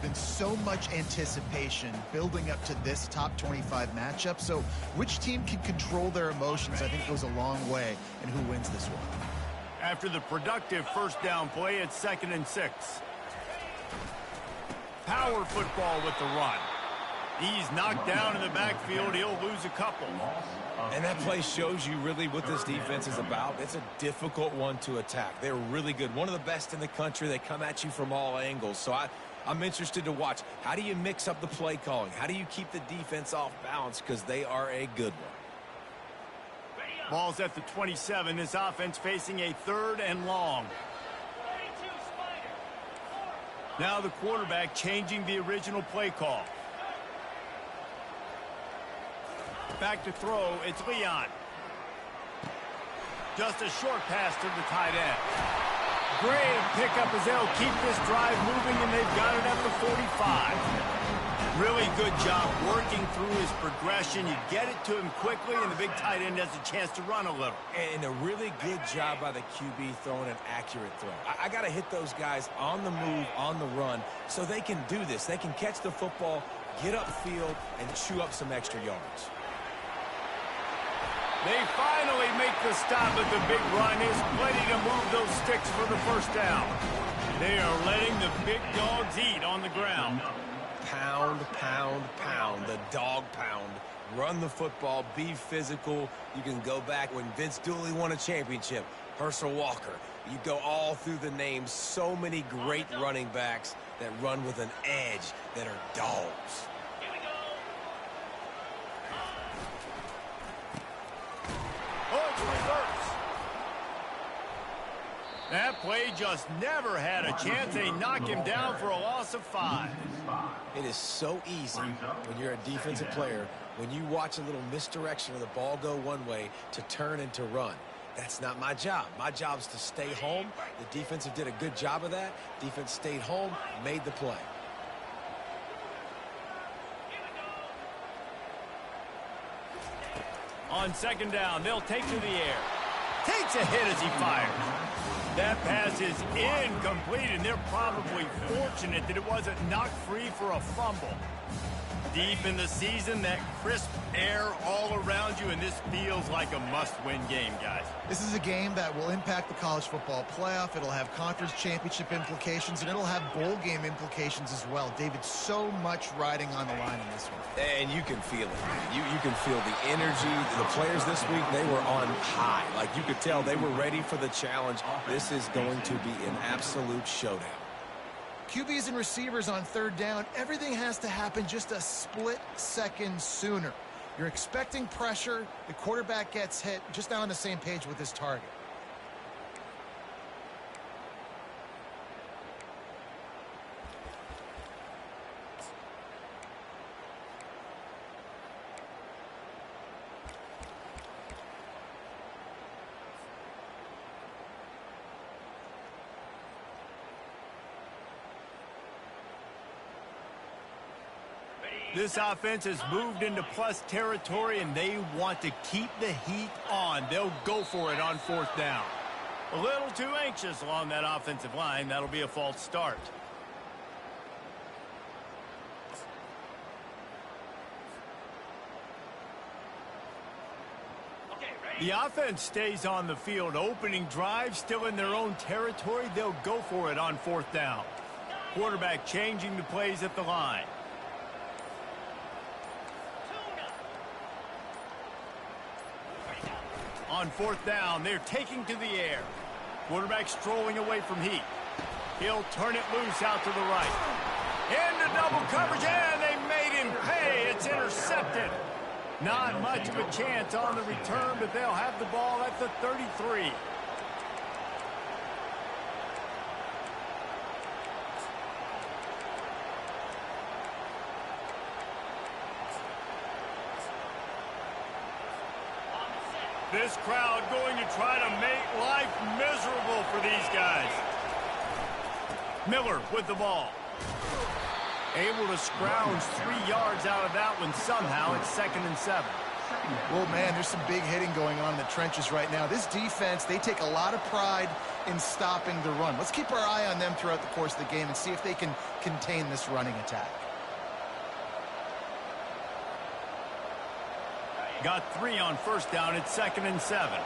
been so much anticipation building up to this top 25 matchup. So which team can control their emotions, I think, goes a long way in who wins this one. After the productive first down play, it's 2nd and 6. Power football with the run. He's knocked down in the backfield. He'll lose a couple. And that play shows you really what this defense is about. It's a difficult one to attack. They're really good. One of the best in the country. They come at you from all angles. So I'm interested to watch. How do you mix up the play calling? How do you keep the defense off balance? Because they are a good one. Ball's at the 27. This offense facing a 3rd and long. Now the quarterback changing the original play call. Back to throw, it's Leon. Just a short pass to the tight end. Great pickup as they'll keep this drive moving, and they've got it at the 45. Really good job working through his progression. You get it to him quickly, and the big tight end has a chance to run a little. And a really good job by the QB throwing an accurate throw. I got to hit those guys on the move, on the run, so they can do this. They can catch the football, get upfield, and chew up some extra yards. They finally make the stop, but the big run is plenty to move those sticks for the first down. They are letting the big dogs eat on the ground. Pound, pound, pound, the dog pound. Run the football, be physical. You can go back when Vince Dooley won a championship, Herschel Walker. You go all through the names. So many great running backs that run with an edge that are dogs. That play just never had a chance. They knock him down for a loss of 5. It is so easy when you're a defensive player, when you watch a little misdirection of the ball go one way, to turn and to run. That's not my job. My job is to stay home. The defensive did a good job of that. Defense stayed home, made the play. On 2nd down, they'll take to the air. Takes a hit as he fires. That pass is incomplete, and they're probably fortunate that it wasn't knocked free for a fumble. Deep in the season, that crisp air all around you, and this feels like a must-win game, guys. This is a game that will impact the college football playoff. It'll have conference championship implications, and it'll have bowl game implications as well. David, so much riding on the line in this one. And you can feel it. You can feel the energy. The players this week, they were on high. Like, you could tell they were ready for the challenge. This is going to be an absolute showdown. QBs and receivers on 3rd down, everything has to happen just a split second sooner. You're expecting pressure, the quarterback gets hit, just now on the same page with his target. This offense has moved into plus territory, and they want to keep the heat on. They'll go for it on 4th down. A little too anxious along that offensive line. That'll be a false start. The offense stays on the field. Opening drive, still in their own territory. They'll go for it on 4th down. Quarterback changing the plays at the line. On 4th down, they're taking to the air. Quarterback strolling away from heat. He'll turn it loose out to the right. Into double coverage, and they made him pay. It's intercepted. Not much of a chance on the return, but they'll have the ball at the 33. This crowd going to try to make life miserable for these guys. Miller with the ball. Able to scrounge 3 yards out of that one somehow. It's 2nd and 7. Well, man, there's some big hitting going on in the trenches right now. This defense, they take a lot of pride in stopping the run. Let's keep our eye on them throughout the course of the game and see if they can contain this running attack. Got 3 on first down. It's 2nd and 7.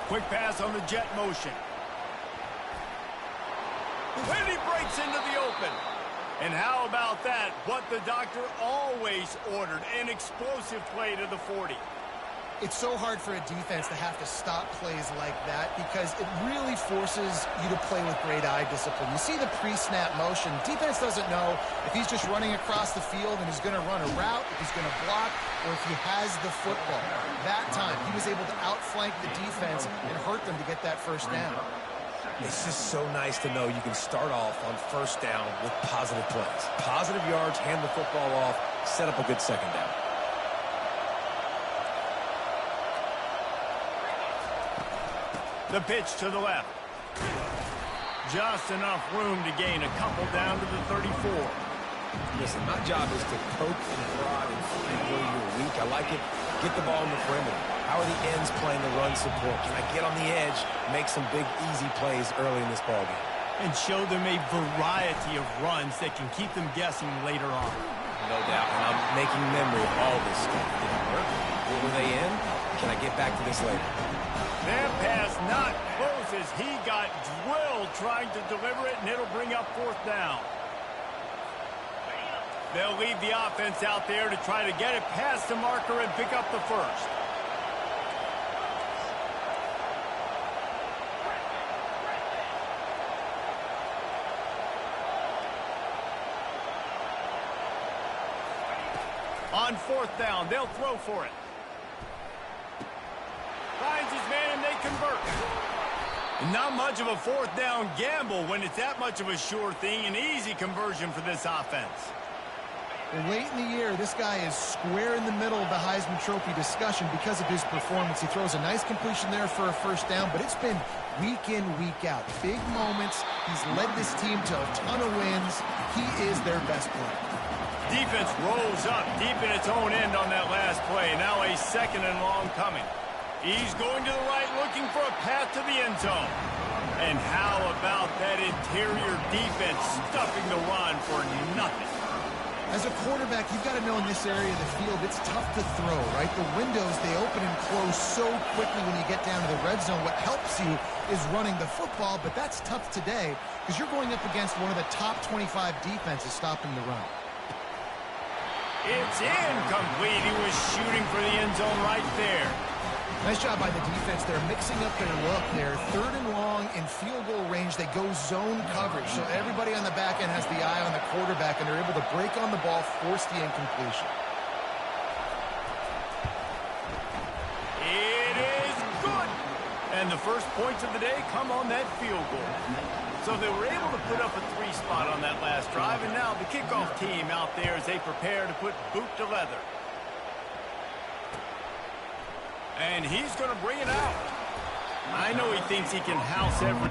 Quick pass on the jet motion. And he breaks into the open. And how about that? What the doctor always ordered, an explosive play to the 40. It's so hard for a defense to have to stop plays like that because it really forces you to play with great eye discipline. You see the pre-snap motion. Defense doesn't know if he's just running across the field and he's going to run a route, if he's going to block, or if he has the football. That time, he was able to outflank the defense and hurt them to get that first down. It's just so nice to know you can start off on first down with positive plays. Positive yards, hand the football off, set up a good second down. The pitch to the left. Just enough room to gain a couple down to the 34. Listen, my job is to poke and prod and find where you're weak. I like it. Get the ball in the perimeter. How are the ends playing the run support? Can I get on the edge, make some big, easy plays early in this ballgame? And show them a variety of runs that can keep them guessing later on. No doubt. And I'm making memory of all this stuff. Did it work? Where were they in? Can I get back to this later? That pass not close as he got drilled trying to deliver it, and it'll bring up 4th down. They'll leave the offense out there to try to get it past the marker and pick up the first. On 4th down, they'll throw for it. Finds his man and they convert. Not much of a 4th down gamble when it's that much of a sure thing. An easy conversion for this offense. Well, late in the year, this guy is square in the middle of the Heisman Trophy discussion because of his performance. He throws a nice completion there for a first down, but it's been week in, week out. Big moments. He's led this team to a ton of wins. He is their best player. Defense rolls up deep in its own end on that last play. Now a 2nd and long coming. He's going to the right, looking for a path to the end zone. And how about that interior defense stuffing the run for nothing? As a quarterback, you've got to know in this area of the field, it's tough to throw, right? The windows, they open and close so quickly when you get down to the red zone. What helps you is running the football, but that's tough today because you're going up against one of the top 25 defenses stopping the run. It's incomplete. He was shooting for the end zone right there. Nice job by the defense. They're mixing up their look. They're 3rd and long in field goal range. They go zone coverage. So everybody on the back end has the eye on the quarterback, and they're able to break on the ball, force the incompletion. It is good. And the first points of the day come on that field goal. So they were able to put up a 3 spot on that last drive, and now the kickoff team out there as they prepare to put boot to leather. And he's going to bring it out. I know he thinks he can house every...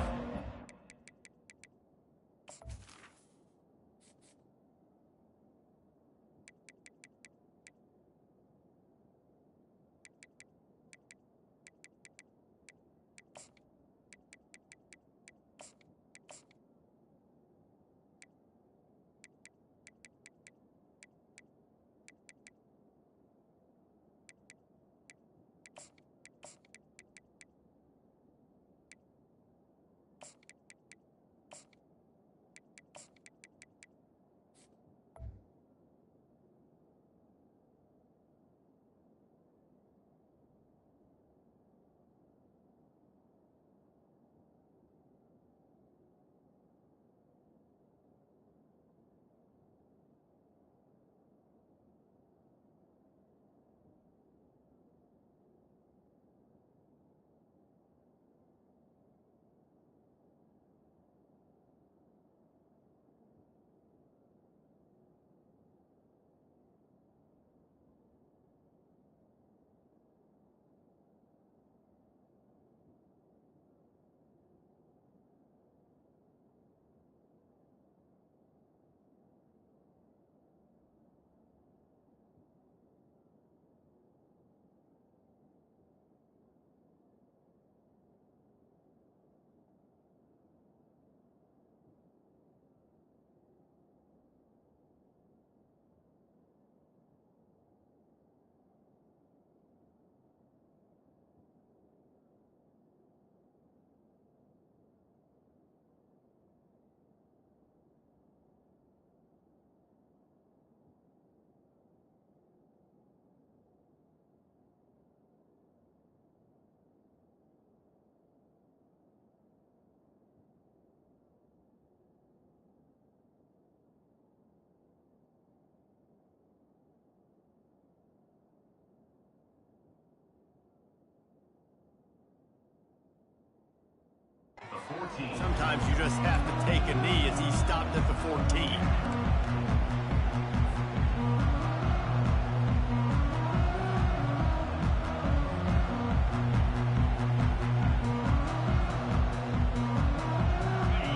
Sometimes you just have to take a knee as he stopped at the 14.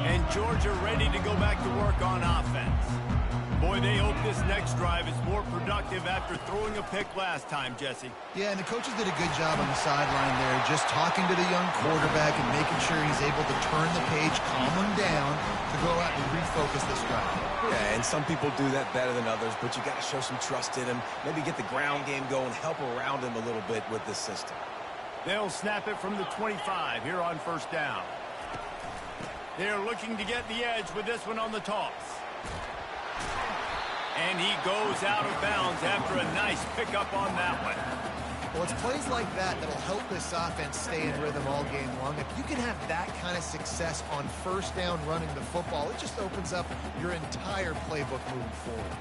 And Georgia ready to go back to work on offense. Boy, they hope this next drive is more productive after throwing a pick last time, Jesse. Yeah, and the coaches did a good job on the sideline there, just talking to the young quarterback and making sure he's able to turn the page, calm him down, to go out and refocus this drive. Yeah, and some people do that better than others, but you got to show some trust in him, maybe get the ground game going, help around him a little bit with this system. They'll snap it from the 25 here on first down. They're looking to get the edge with this one on the toss. And he goes out of bounds after a nice pickup on that one. Well, it's plays like that that'll help this offense stay in rhythm all game long. If you can have that kind of success on first down running the football, it just opens up your entire playbook moving forward.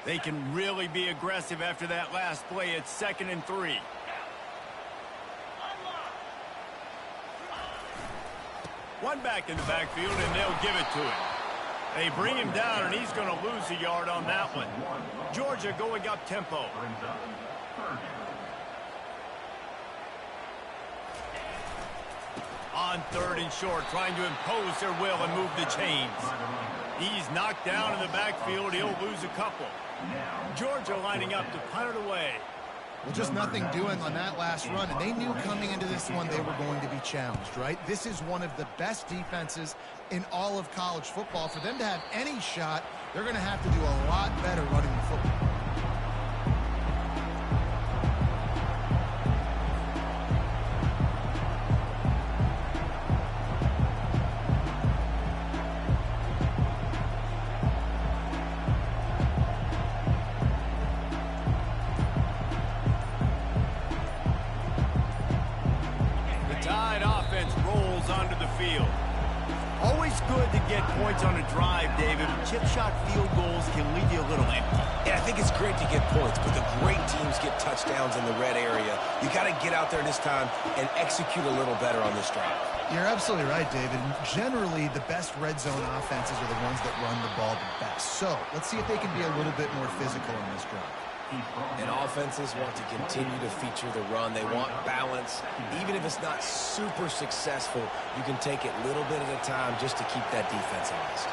They can really be aggressive after that last play. It's 2nd and 3. One back in the backfield, and they'll give it to him. They bring him down, and he's going to lose a yard on that one. Georgia going up tempo. On 3rd and short, trying to impose their will and move the chains. He's knocked down in the backfield. He'll lose a couple. Georgia lining up to punt it away. Well, just nothing doing on that last run, and they knew coming into this one they were going to be challenged, right? This is one of the best defenses in all of college football. For them to have any shot, they're going to have to do a lot better running the football. Points on a drive, David. Chip shot field goals can leave you a little empty. Yeah, I think it's great to get points, but the great teams get touchdowns in the red area. You got to get out there this time and execute a little better on this drive. You're absolutely right, David. Generally, the best red zone offenses are the ones that run the ball the best. So let's see if they can be a little bit more physical in this drive. And offenses want to continue to feature the run. They want balance. Even if it's not super successful, you can take it little bit at a time just to keep that defense honest.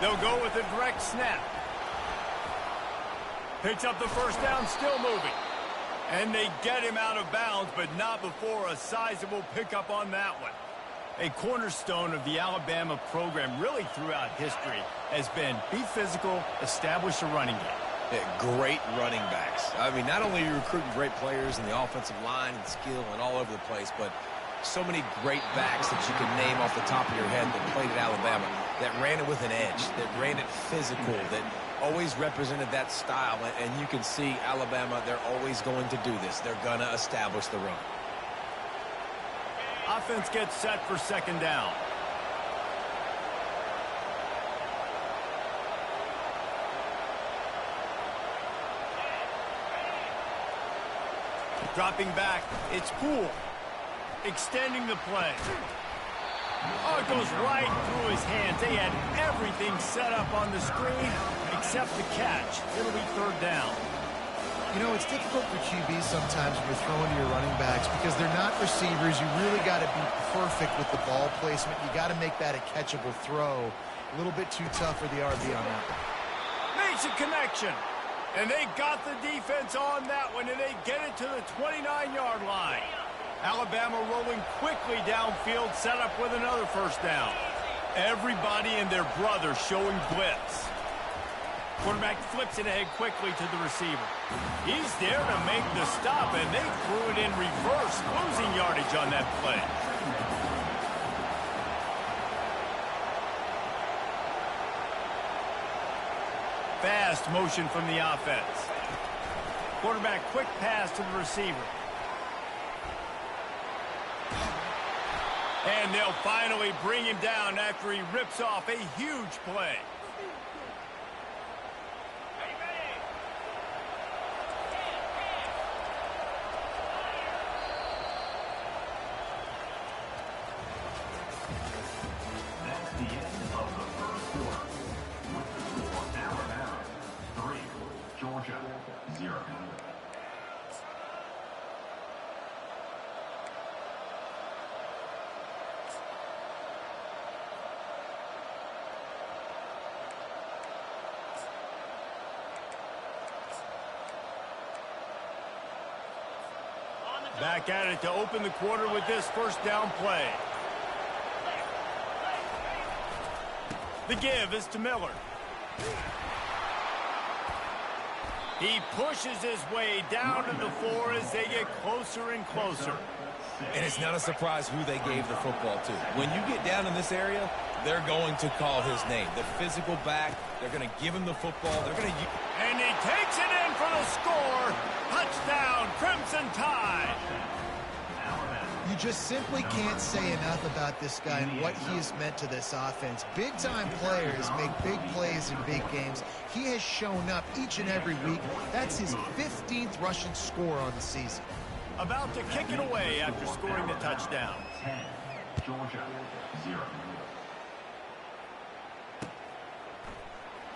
They'll go with a direct snap. Picks up the first down, still moving. And they get him out of bounds, but not before a sizable pickup on that one. A cornerstone of the Alabama program really throughout history has been be physical, establish a running game. Yeah, great running backs. I mean, not only are you recruiting great players in the offensive line and skill and all over the place, but so many great backs that you can name off the top of your head that played at Alabama, that ran it with an edge, that ran it physical, that always represented that style. And you can see Alabama, they're always going to do this. They're going to establish the run. Offense gets set for 2nd down. Dropping back, it's Poole. Extending the play. Oh, it goes right through his hands. They had everything set up on the screen except the catch. It'll be 3rd down. You know, it's difficult for QBs sometimes when you're throwing to your running backs because they're not receivers. You really got to be perfect with the ball placement. You got to make that a catchable throw. A little bit too tough for the RB on that one. Makes a connection. And they got the defense on that one, and they get it to the 29-yard line. Alabama rolling quickly downfield, set up with another first down. Everybody and their brother showing blitz. Quarterback flips it ahead quickly to the receiver. He's there to make the stop, and they threw it in reverse, losing yardage on that play. Fast motion from the offense. Quarterback quick pass to the receiver. And they'll finally bring him down after he rips off a huge play. Back at it to open the quarter with this first down play. The give is to Miller. He pushes his way down to the floor as they get closer and closer. And it's not a surprise who they gave the football to. When you get down in this area, they're going to call his name. The physical back, they're going to give him the football. They're going to... And he takes it in for the score. Touchdown, Crimson Tide. You just simply can't say enough about this guy and what he has meant to this offense. Big-time players make big plays in big games. He has shown up each and every week. That's his 15th rushing score on the season. About to kick it away after scoring the touchdown. 10, Georgia, 0.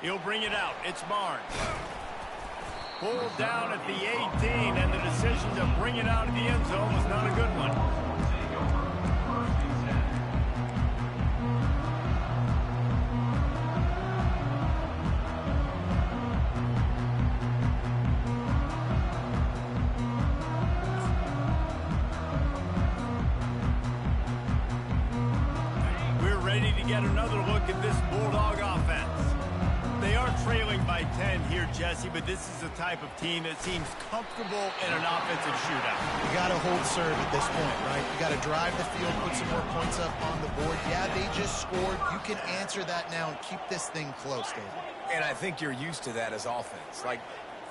He'll bring it out. It's Barnes. Pulled down at the 18, and the decision to bring it out of the end zone was not a good one. We're ready to get another look at this Bulldog offense. They are trailing by 10 here, Jesse, but this is the type of team that seems comfortable in an offensive shootout. You got to hold serve at this point, right? You got to drive the field, put some more points up on the board. Yeah, they just scored. You can answer that now and keep this thing close, David. And I think you're used to that as offense. Like,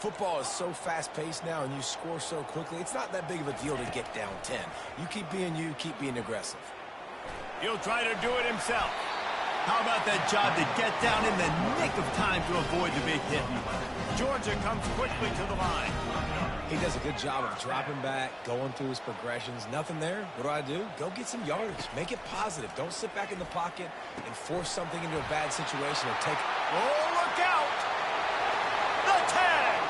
football is so fast-paced now and you score so quickly, it's not that big of a deal to get down 10. You keep being aggressive. He'll try to do it himself. How about that job to get down in the nick of time to avoid the big hit? Georgia comes quickly to the line. He does a good job of dropping back, going through his progressions. Nothing there. What do? Go get some yardage. Make it positive. Don't sit back in the pocket and force something into a bad situation or take... Oh, look out! The tag!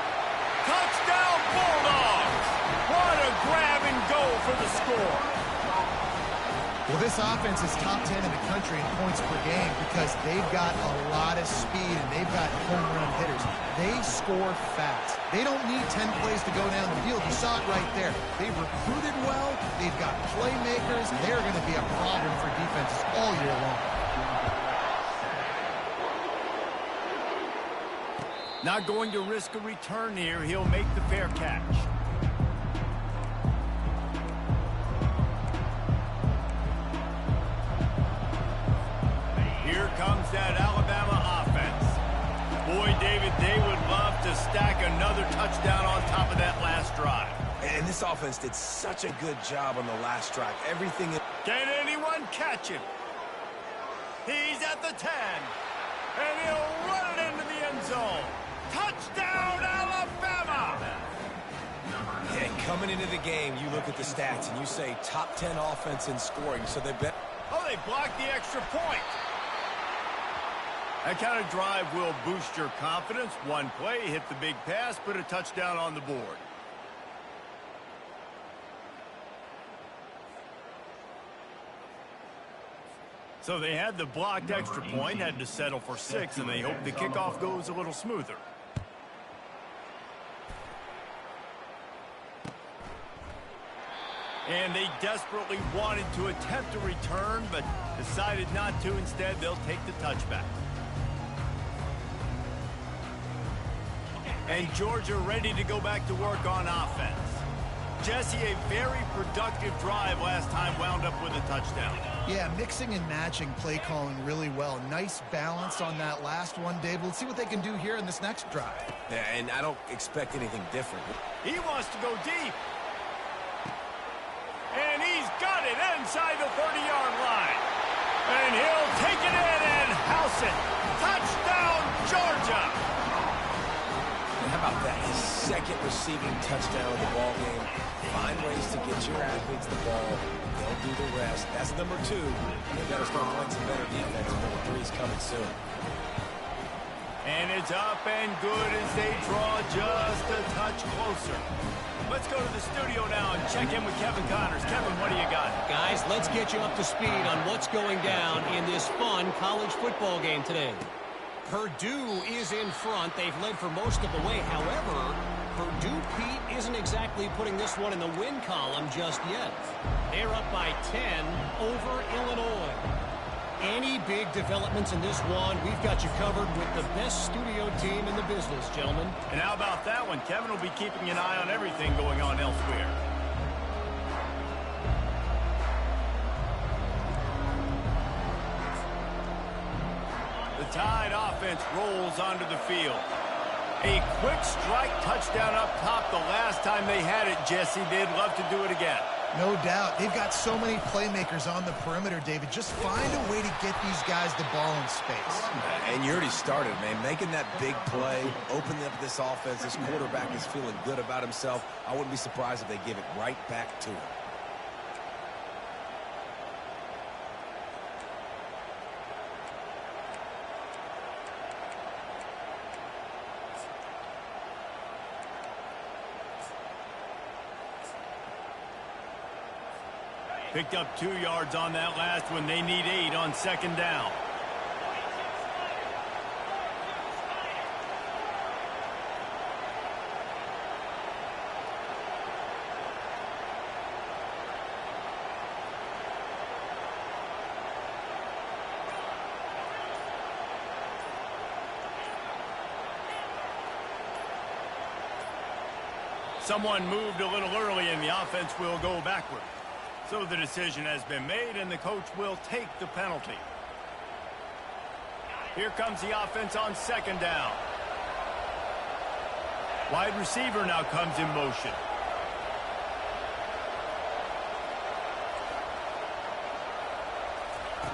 Touchdown Bulldogs! What a grab and go for the score! Well, this offense is top 10 in the country in points per game because they've got a lot of speed and they've got home run hitters. They score fast. They don't need 10 plays to go down the field. You saw it right there. They've recruited well. They've got playmakers. They're going to be a problem for defenses all year long. Not going to risk a return here. He'll make the fair catch. Here comes that Alabama offense. Boy, David, they would love to stack another touchdown on top of that last drive. And this offense did such a good job on the last drive. Everything... Can anyone catch him? He's at the 10. And he'll run it into the end zone. Touchdown, Alabama! And coming into the game, you look at the stats and you say top 10 offense in scoring, so they bet... Oh, they blocked the extra point. That kind of drive will boost your confidence. One play, hit the big pass, put a touchdown on the board. So they had the blocked extra point, had to settle for 6, and they hope the kickoff goes a little smoother. And they desperately wanted to attempt a return, but decided not to. Instead, they'll take the touchback. And Georgia ready to go back to work on offense. Jesse, a very productive drive last time, wound up with a touchdown. Yeah, mixing and matching play calling really well. Nice balance on that last one, Dave. Let's see what they can do here in this next drive. Yeah, and I don't expect anything different. He wants to go deep. And he's got it inside the 30-yard line. And he'll take it in and house it. Touchdown, Georgia! And how about that? His second receiving touchdown of the ball game. Find ways to get your athletes the ball. They'll do the rest. That's number 2. They've got to start playing some better defense. Number 3 is coming soon. And it's up and good as they draw just a touch closer. Let's go to the studio now and check in with Kevin Connors. Kevin, what do you got? Guys, let's get you up to speed on what's going down in this fun college football game today. Purdue is in front. They've led for most of the way. However, Purdue, Pete, isn't exactly putting this one in the win column just yet. They're up by 10 over Illinois. Any big developments in this one, we've got you covered with the best studio team in the business, gentlemen. And how about that one? Kevin will be keeping an eye on everything going on elsewhere. The Tide offense rolls onto the field. A quick strike touchdown up top the last time they had it, Jesse. They'd love to do it again. No doubt. They've got so many playmakers on the perimeter, David. Just find a way to get these guys the ball in space. And you already started, man. Making that big play, opening up this offense. This quarterback is feeling good about himself. I wouldn't be surprised if they give it right back to him. Picked up 2 yards on that last one. They need 8 on second down. Someone moved a little early and the offense will go backward. So the decision has been made, and the coach will take the penalty. Here comes the offense on second down. Wide receiver now comes in motion.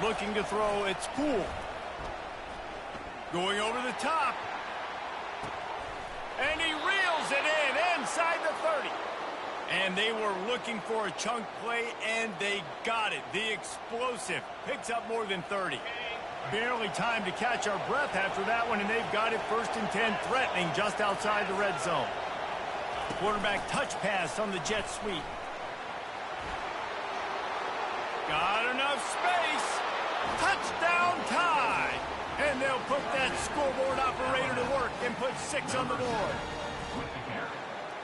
Looking to throw, it's Cool. Going over the top. And he reels it in inside the 30. And they were looking for a chunk play, and they got it. The explosive picks up more than 30. Barely time to catch our breath after that one, and they've got it 1st and 10, threatening just outside the red zone. Quarterback touch pass on the jet sweep. Got enough space. Touchdown Tide. And they'll put that scoreboard operator to work and put 6 on the board.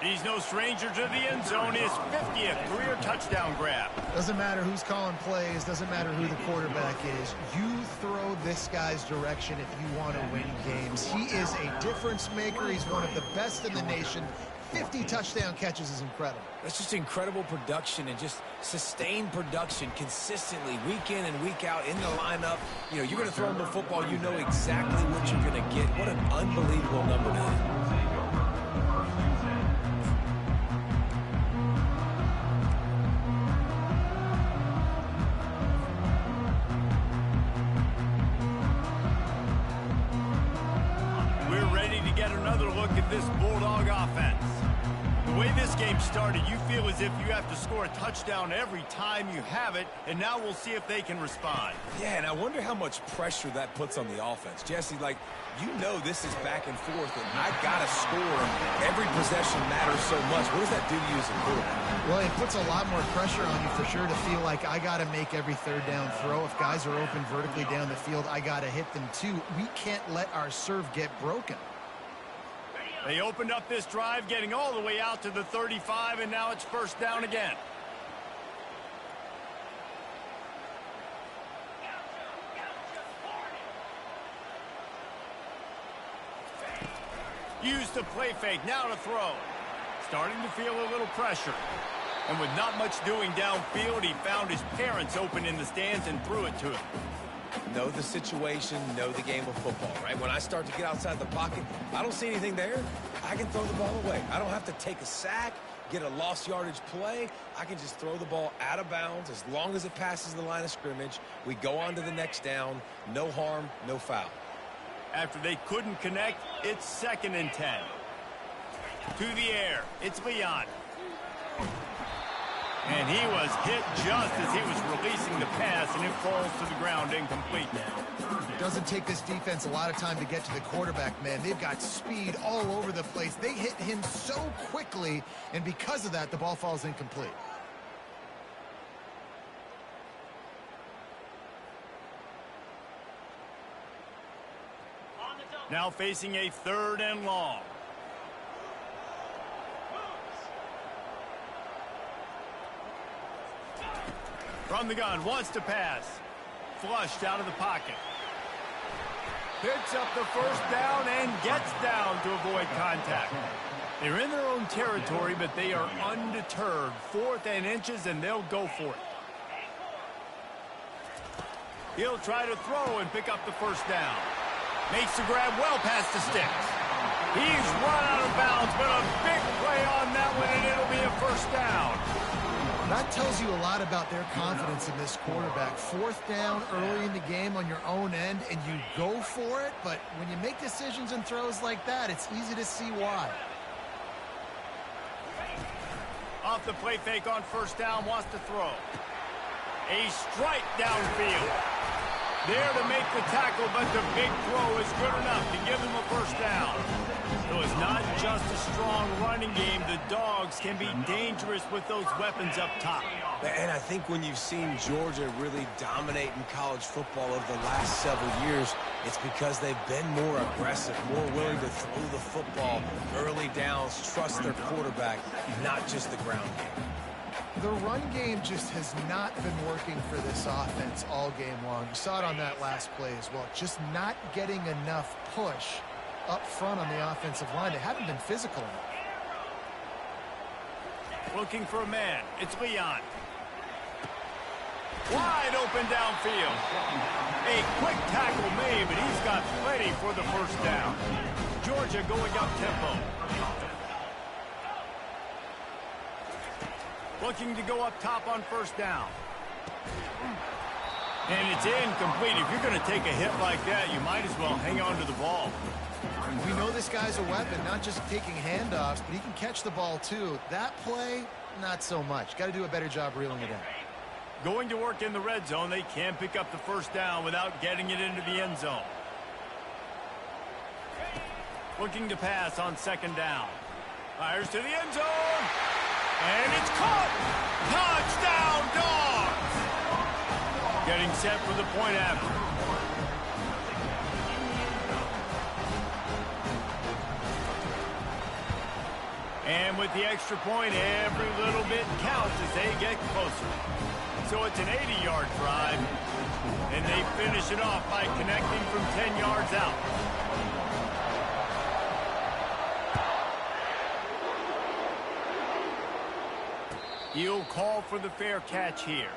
He's no stranger to the end zone. His 50th career touchdown grab. Doesn't matter who's calling plays. Doesn't matter who the quarterback is. You throw this guy's direction if you want to win games. He is a difference maker. He's one of the best in the nation. 50 touchdown catches is incredible. That's just incredible production and just sustained production consistently week in and week out in the lineup. You know, you're going to throw him the football. You know exactly what you're going to get. What an unbelievable number to hit. This Bulldog offense. The way this game started, you feel as if you have to score a touchdown every time you have it, and now we'll see if they can respond. Yeah, and I wonder how much pressure that puts on the offense. Jesse, like, you know this is back and forth, and I got to score. Every possession matters so much. What does that do to you as a quarterback? Well, it puts a lot more pressure on you for sure to feel like I got to make every third down throw. If guys are open vertically down the field, I got to hit them too. We can't let our serve get broken. They opened up this drive, getting all the way out to the 35, and now it's 1st down again. Used the play fake, now to throw. Starting to feel a little pressure. And with not much doing downfield, he found his parents open in the stands and threw it to him. Know the situation, know the game of football, right? When I start to get outside the pocket, I don't see anything there, I can throw the ball away. I don't have to take a sack, get a lost yardage play. I can just throw the ball out of bounds as long as it passes the line of scrimmage. We go on to the next down. No harm, no foul. After they couldn't connect, it's 2nd and 10. To the air, it's Leon. And he was hit just as he was releasing the pass, and it falls to the ground incomplete. It doesn't take this defense a lot of time to get to the quarterback, man. They've got speed all over the place. They hit him so quickly, and because of that, the ball falls incomplete. Now facing a 3rd and long. From the gun, wants to pass. Flushed out of the pocket. Picks up the first down and gets down to avoid contact. They're in their own territory, but they are undeterred. 4th and inches, and they'll go for it. He'll try to throw and pick up the first down. Makes the grab well past the sticks. He's run out of bounds, but a big play on that one, and it'll be a first down. That tells you a lot about their confidence in this quarterback. 4th down early in the game on your own end, and you go for it, but when you make decisions and throws like that, it's easy to see why. Off the play fake on first down, wants to throw. A strike downfield. There to make the tackle, but the big throw is good enough to give them a first down. So it's not just a strong running game. The Dogs can be dangerous with those weapons up top. And I think when you've seen Georgia really dominate in college football over the last several years, it's because they've been more aggressive, more willing to throw the football, early downs, trust their quarterback, not just the ground game. The run game just has not been working for this offense all game long. You saw it on that last play as well. Just not getting enough push up front on the offensive line. They haven't been physical enough. Looking for a man. It's Leon. Wide open downfield. A quick tackle made, but he's got plenty for the first down. Georgia going up tempo. Looking to go up top on first down. And it's incomplete. If you're going to take a hit like that, you might as well hang on to the ball. We know this guy's a weapon, not just taking handoffs, but he can catch the ball too. That play, not so much. Got to do a better job reeling it in. Going to work in the red zone. They can't pick up the first down without getting it into the end zone. Looking to pass on second down. Fires to the end zone. And it's caught. Touchdown, Dogs. Getting set for the point after. And with the extra point, every little bit counts as they get closer. So it's an 80-yard drive, and they finish it off by connecting from 10 yards out. He'll call for the fair catch here.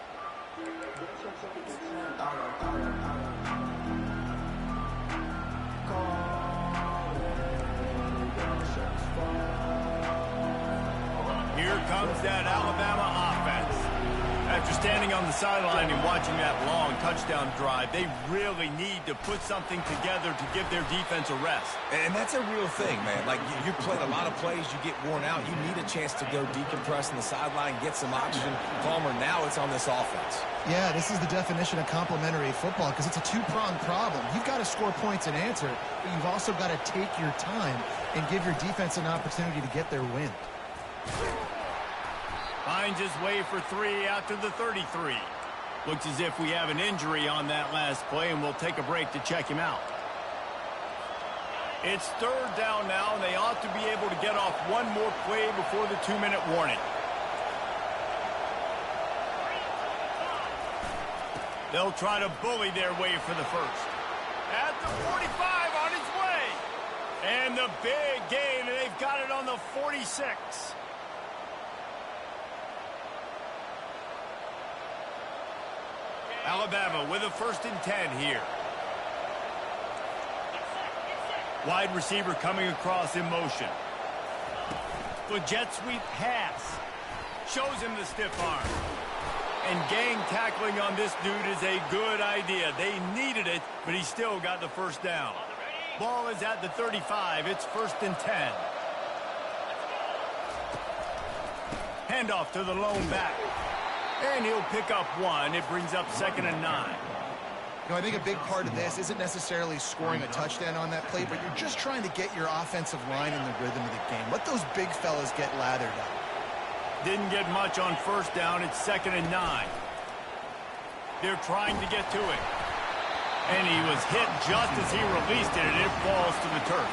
Here comes that Alabama offense. After standing on the sideline and watching that long touchdown drive, they really need to put something together to give their defense a rest. And that's a real thing, man. Like, you played a lot of plays, you get worn out. You need a chance to go decompress on the sideline, get some oxygen. Palmer, now it's on this offense. Yeah, this is the definition of complementary football because it's a two-pronged problem. You've got to score points and answer, but you've also got to take your time and give your defense an opportunity to get their wind. Finds his way for 3 out to the 33. Looks as if we have an injury on that last play, and we'll take a break to check him out. It's third down now, and they ought to be able to get off one more play before the 2-minute warning. They'll try to bully their way for the first. At the 45 on its way. And the big gain, and they've got it on the 46. Alabama with a 1st and 10 here. Wide receiver coming across in motion. The jet sweep pass. Shows him the stiff arm. And gang tackling on this dude is a good idea. They needed it, but he still got the first down. Ball is at the 35. It's 1st and 10. Handoff to the lone back. And he'll pick up one. It brings up 2nd and 9. You know, I think a big part of this isn't necessarily scoring a touchdown on that play, but you're just trying to get your offensive line in the rhythm of the game. Let those big fellas get lathered up. Didn't get much on 1st down. It's 2nd and 9. They're trying to get to it. And he was hit just as he released it, and it falls to the turf.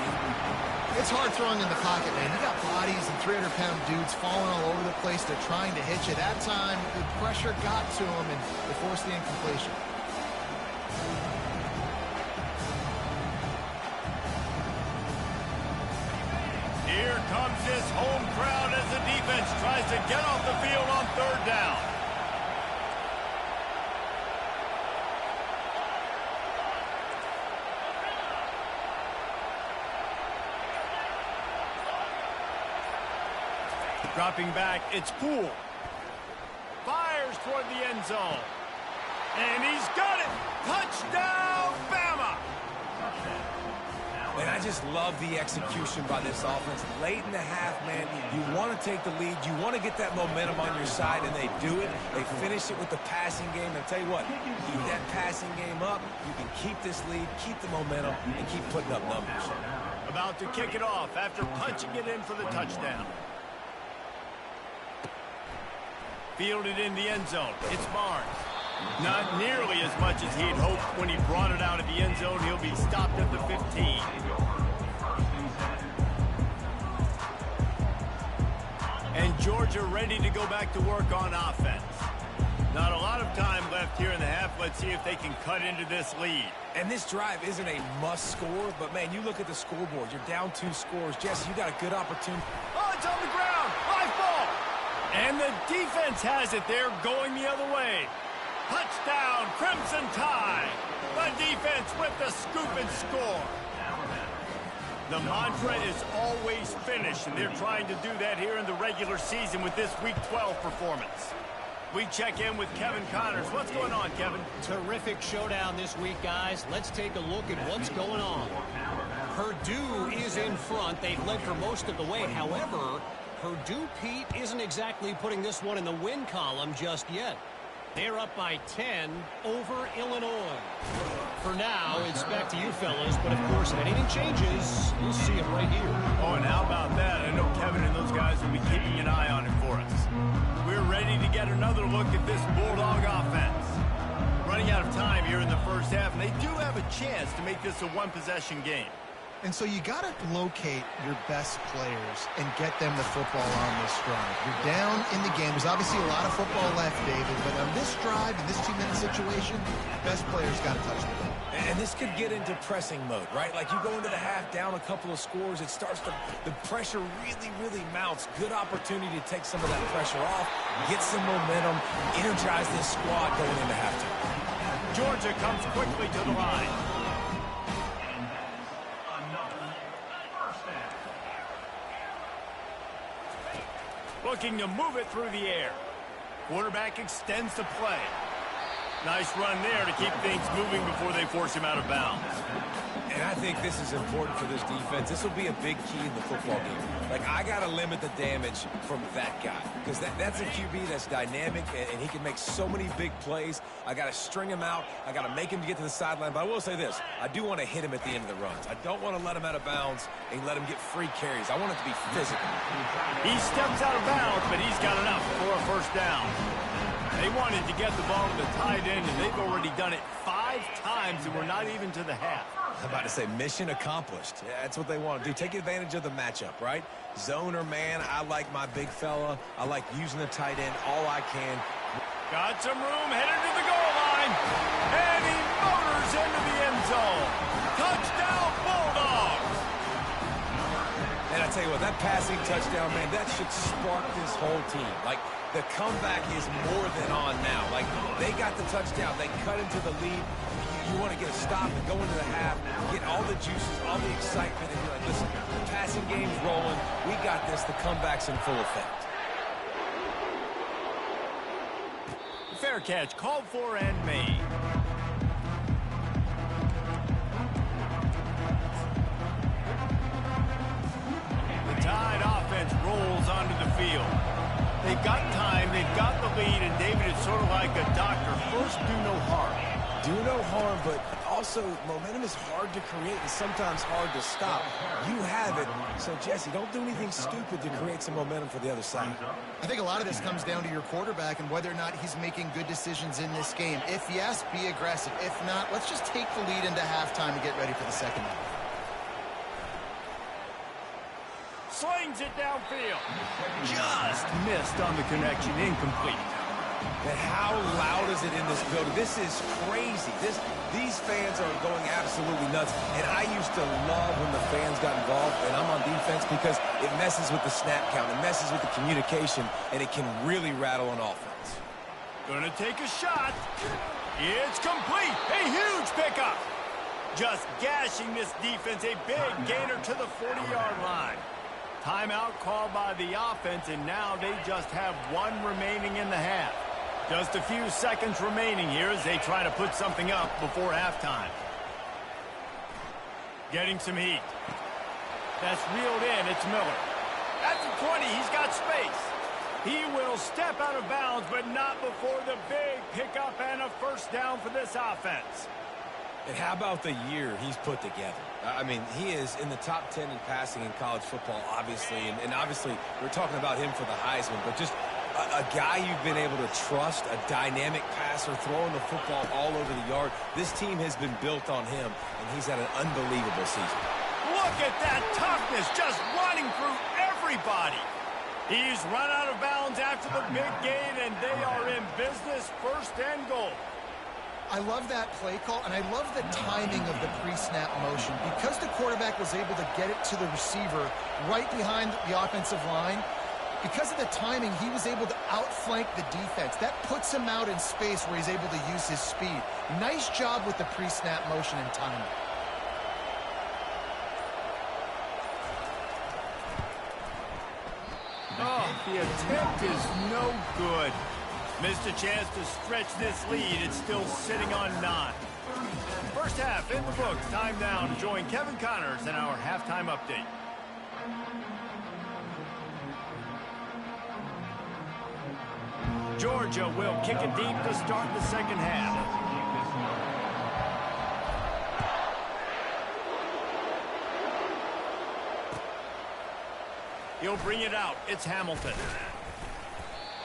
It's hard throwing in the pocket, man. You got bodies and 300-pound dudes falling all over the place. They're trying to hit you. That time, the pressure got to him, and they forced the incompletion. Here comes this home crowd as the defense tries to get off the field on 3rd down. Dropping back, it's Poole. Fires toward the end zone. And he's got it! Touchdown, Bama! And I just love the execution by this offense. Late in the half, man, you want to take the lead. You want to get that momentum on your side, and they do it. They finish it with the passing game. And I'll tell you what, keep that passing game up. You can keep this lead, keep the momentum, and keep putting up numbers. About to kick it off after punching it in for the touchdown. Fielded in the end zone. It's Barnes. Not nearly as much as he'd hoped when he brought it out of the end zone. He'll be stopped at the 15. And Georgia ready to go back to work on offense. Not a lot of time left here in the half. Let's see if they can cut into this lead. And this drive isn't a must score, but, man, you look at the scoreboard. You're down 2 scores. Jesse, you got a good opportunity. Oh, it's on the ground. Live ball. And the defense has it. They're going the other way. Touchdown, Crimson Tide. The defense with the scoop and score. The mantra is always finish, and they're trying to do that here in the regular season with this Week 12 performance. We check in with Kevin Connors. What's going on, Kevin? Terrific showdown this week, guys. Let's take a look at what's going on. Purdue is in front. They've led for most of the way. However, Purdue, Pete, isn't exactly putting this one in the win column just yet. They're up by 10 over Illinois. For now, it's back to you fellas, but of course, if anything changes, you'll see it right here. Oh, and how about that? I know Kevin and those guys will be keeping an eye on it for us. We're ready to get another look at this Bulldog offense. Running out of time here in the first half, and they do have a chance to make this a one-possession game. And so you got to locate your best players and get them the football on this drive. You're down in the game. There's obviously a lot of football left, David, but on this drive, in this 2-minute situation, best players got to touch the ball. And this could get into pressing mode, right? Like you go into the half down a couple of scores, it starts to, the pressure really mounts. Good opportunity to take some of that pressure off, get some momentum, energize this squad going into halftime. Georgia comes quickly to the line. Looking to move it through the air. Quarterback extends the play. Nice run there to keep things moving before they force him out of bounds. And I think this is important for this defense. This will be a big key in the football game. Like, I got to limit the damage from that guy because that's a QB that's dynamic, and he can make so many big plays. I got to string him out. I got to make him get to the sideline. But I will say this. I do want to hit him at the end of the runs. I don't want to let him out of bounds and let him get free carries. I want it to be physical. He steps out of bounds, but he's got enough for a first down. They wanted to get the ball to the tight end, and they've already done it 5 times, and we're not even to the half. I'm about to say mission accomplished. Yeah, that's what they want to do. Take advantage of the matchup, right? Zone or man, I like my big fella. I like using the tight end all I can. Got some room, headed to the goal line, and he motors into the end zone. Touchdown, Bulldogs! And I tell you what, that passing touchdown, man, that should spark this whole team. Like, the comeback is more than on now. Like, they got the touchdown. They cut into the lead. You want to get a stop and go into the half, get all the juices, all the excitement, and you're like, listen, the passing game's rolling. We got this. The comeback's in full effect. Fair catch, called for and made. The Tide offense rolls onto the field. They've got time, they've got the lead, and David, it's sort of like a doctor. First, do no harm. Do no harm, but also momentum is hard to create and sometimes hard to stop. You have it, so Jesse, don't do anything stupid to create some momentum for the other side. I think a lot of this comes down to your quarterback and whether or not he's making good decisions in this game. If yes, be aggressive. If not, let's just take the lead into halftime and get ready for the second half. Slings it downfield. Just missed on the connection. Incomplete. And how loud is it in this building? This is crazy. These fans are going absolutely nuts. And I used to love when the fans got involved, and I'm on defense because it messes with the snap count. It messes with the communication, and it can really rattle an offense. Gonna take a shot. It's complete. A huge pickup. Just gashing this defense. A big gainer to the 40-yard line. Timeout called by the offense, and now they just have one remaining in the half. Just a few seconds remaining here as they try to put something up before halftime. Getting some heat. That's reeled in. It's Miller. At the 20, he's got space. He will step out of bounds, but not before the big pickup and a first down for this offense. And how about the year he's put together? I mean, he is in the top 10 in passing in college football, obviously. And obviously, we're talking about him for the Heisman, but just a guy you've been able to trust, a dynamic passer, throwing the football all over the yard. This team has been built on him, and he's had an unbelievable season. Look at that toughness, just running through everybody. He's run out of bounds after the big gain, and they are in business, first and goal. I love that play call, and I love the timing of the pre-snap motion. Because the quarterback was able to get it to the receiver right behind the offensive line, because of the timing, he was able to outflank the defense. That puts him out in space where he's able to use his speed. Nice job with the pre-snap motion and timing. Oh, the attempt is no good. Missed a chance to stretch this lead. It's still sitting on 9. First half in the books. Time now to join Kevin Connors in our halftime update. Georgia will kick it deep to start the second half. He'll bring it out. It's Hamilton.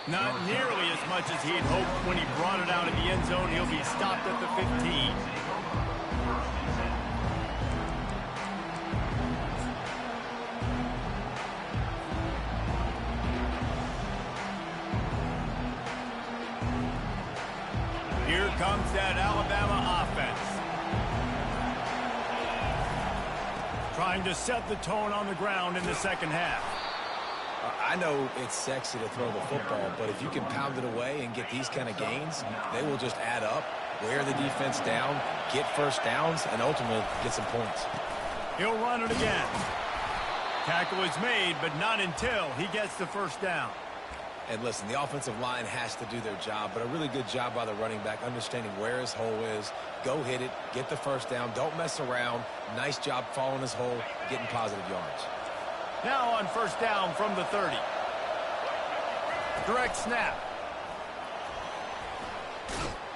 Not nearly as much as he'd hoped when he brought it out in the end zone. He'll be stopped at the 15. Here comes that Alabama offense. Trying to set the tone on the ground in the second half. I know it's sexy to throw the football, but if you can pound it away and get these kind of gains, they will just add up, wear the defense down, get first downs, and ultimately get some points. He'll run it again. Tackle is made, but not until he gets the first down. And listen, the offensive line has to do their job, but a really good job by the running back, understanding where his hole is. Go hit it, get the first down, don't mess around. Nice job following his hole, getting positive yards. Now on first down from the 30. Direct snap.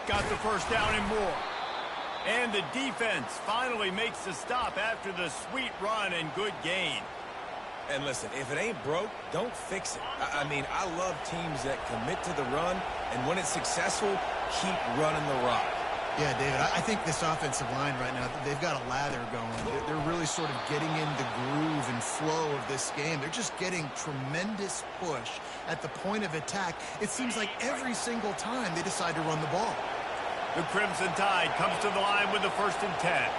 Got the first down and more. And the defense finally makes the stop after the sweet run and good gain. And listen, if it ain't broke, don't fix it. I mean, I love teams that commit to the run, and when it's successful, keep running the rock. Yeah, David, I think this offensive line right now, they've got a lather going. They're really sort of getting in the groove and flow of this game. They're just getting tremendous push at the point of attack. It seems like every single time they decide to run the ball. The Crimson Tide comes to the line with the 1st and 10.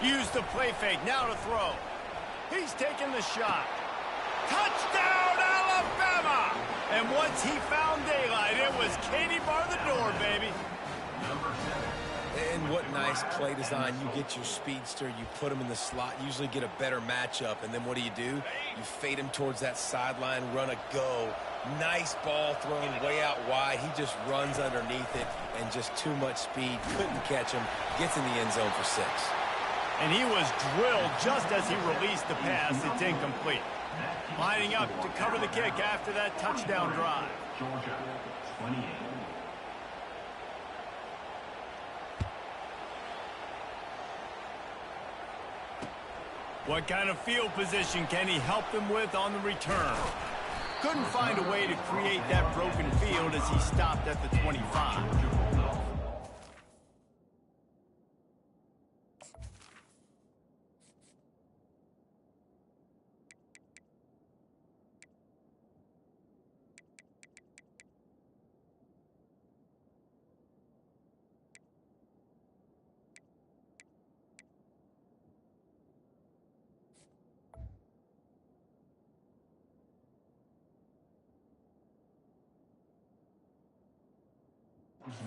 Use the play fake, now to throw. He's taking the shot. Touchdown, Alabama! And once he found daylight, it was Katie bar the door, baby. And what nice play design. You get your speedster, you put him in the slot, usually get a better matchup, and then what do? You fade him towards that sideline, run a go. Nice ball thrown way out wide. He just runs underneath it, and just too much speed. Couldn't catch him. Gets in the end zone for 6. And he was drilled just as he released the pass. It's incomplete. Lining up to cover the kick after that touchdown drive. Georgia, 28. What kind of field position can he help them with on the return? Couldn't find a way to create that broken field as he stopped at the 25.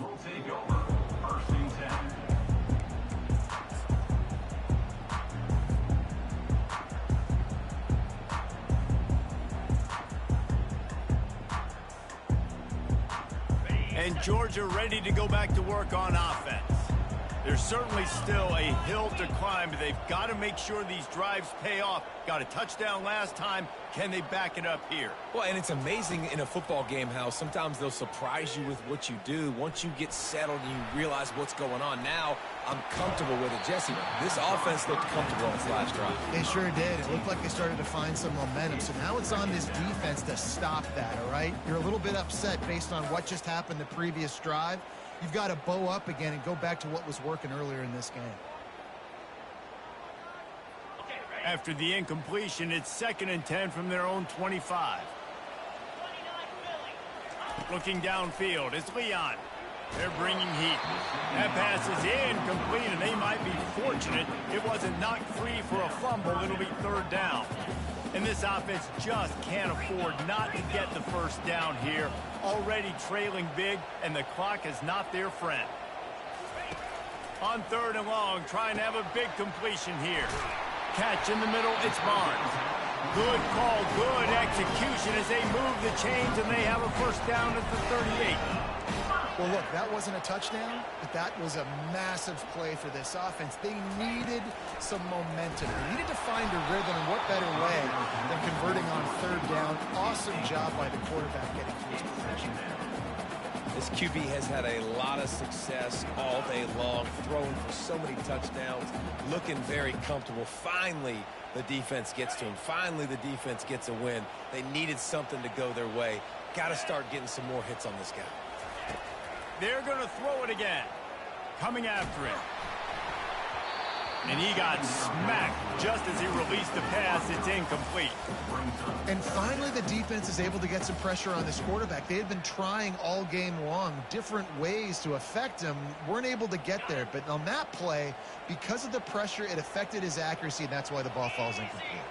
Will take over. First and 10. And Georgia ready to go back to work on offense. There's certainly still a hill to climb, but they've got to make sure these drives pay off. Got a touchdown last time. Can they back it up here? Well, and it's amazing in a football game how sometimes they'll surprise you with what you do. Once you get settled and you realize what's going on, now I'm comfortable with it. Jesse, this offense looked comfortable on its last drive. They sure did. It looked like they started to find some momentum. So now it's on this defense to stop that, all right? You're a little bit upset based on what just happened the previous drive. You've got to bow up again and go back to what was working earlier in this game. After the incompletion, it's 2nd and 10 from their own 25. Looking downfield, it's Leon. They're bringing heat. That pass is incomplete, and they might be fortunate it wasn't knocked free for a fumble. It'll be 3rd down. And this offense just can't afford not to get the 1st down here. Already trailing big, and the clock is not their friend. On 3rd and long, trying to have a big completion here. Catch in the middle, it's Barnes. Good call, good execution as they move the chains, and they have a 1st down at the 38. Well, look, that wasn't a touchdown, but that was a massive play for this offense. They needed some momentum. They needed to find a rhythm, and what better way than converting on 3rd down. Awesome job by the quarterback getting to his position. This QB has had a lot of success all day long, throwing for so many touchdowns, looking very comfortable. Finally, the defense gets to him. Finally, the defense gets a win. They needed something to go their way. Got to start getting some more hits on this guy. They're going to throw it again. Coming after him. And he got smacked just as he released the pass. It's incomplete. And finally, the defense is able to get some pressure on this quarterback. They had been trying all game long different ways to affect him. Weren't able to get there. But on that play, because of the pressure, it affected his accuracy, and that's why the ball falls incomplete.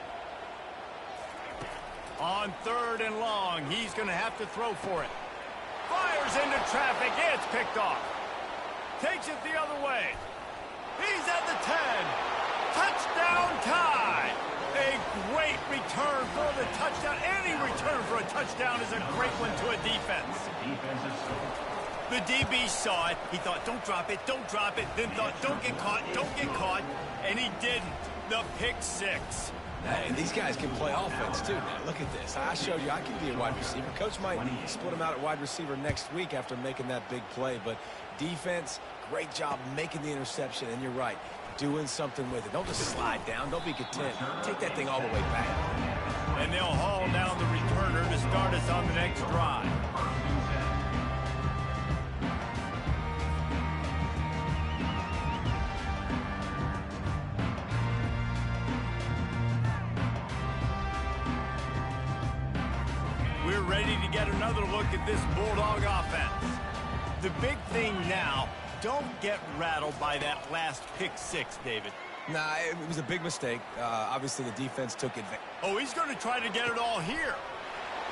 On 3rd and long, he's going to have to throw for it. Fires into traffic. It's picked off. Takes it the other way. He's at the 10. Touchdown tie. A great return for the touchdown. Any return for a touchdown is a great one to a defense. The DB saw it. He thought, don't drop it, don't drop it. Then thought, don't get caught, don't get caught. And he didn't. The pick 6. Hey, these guys can play offense, too. Now, look at this. I showed you I can be a wide receiver. Coach might split him out at wide receiver next week after making that big play. But defense, great job making the interception. And you're right, doing something with it. Don't just slide down. Don't be content. Take that thing all the way back. And they'll haul down the returner to start us on the next drive. We're ready to get another look at this Bulldog offense. The big thing now, don't get rattled by that last pick 6, David. Nah, it was a big mistake. Obviously, the defense took advantage. Oh, he's going to try to get it all here.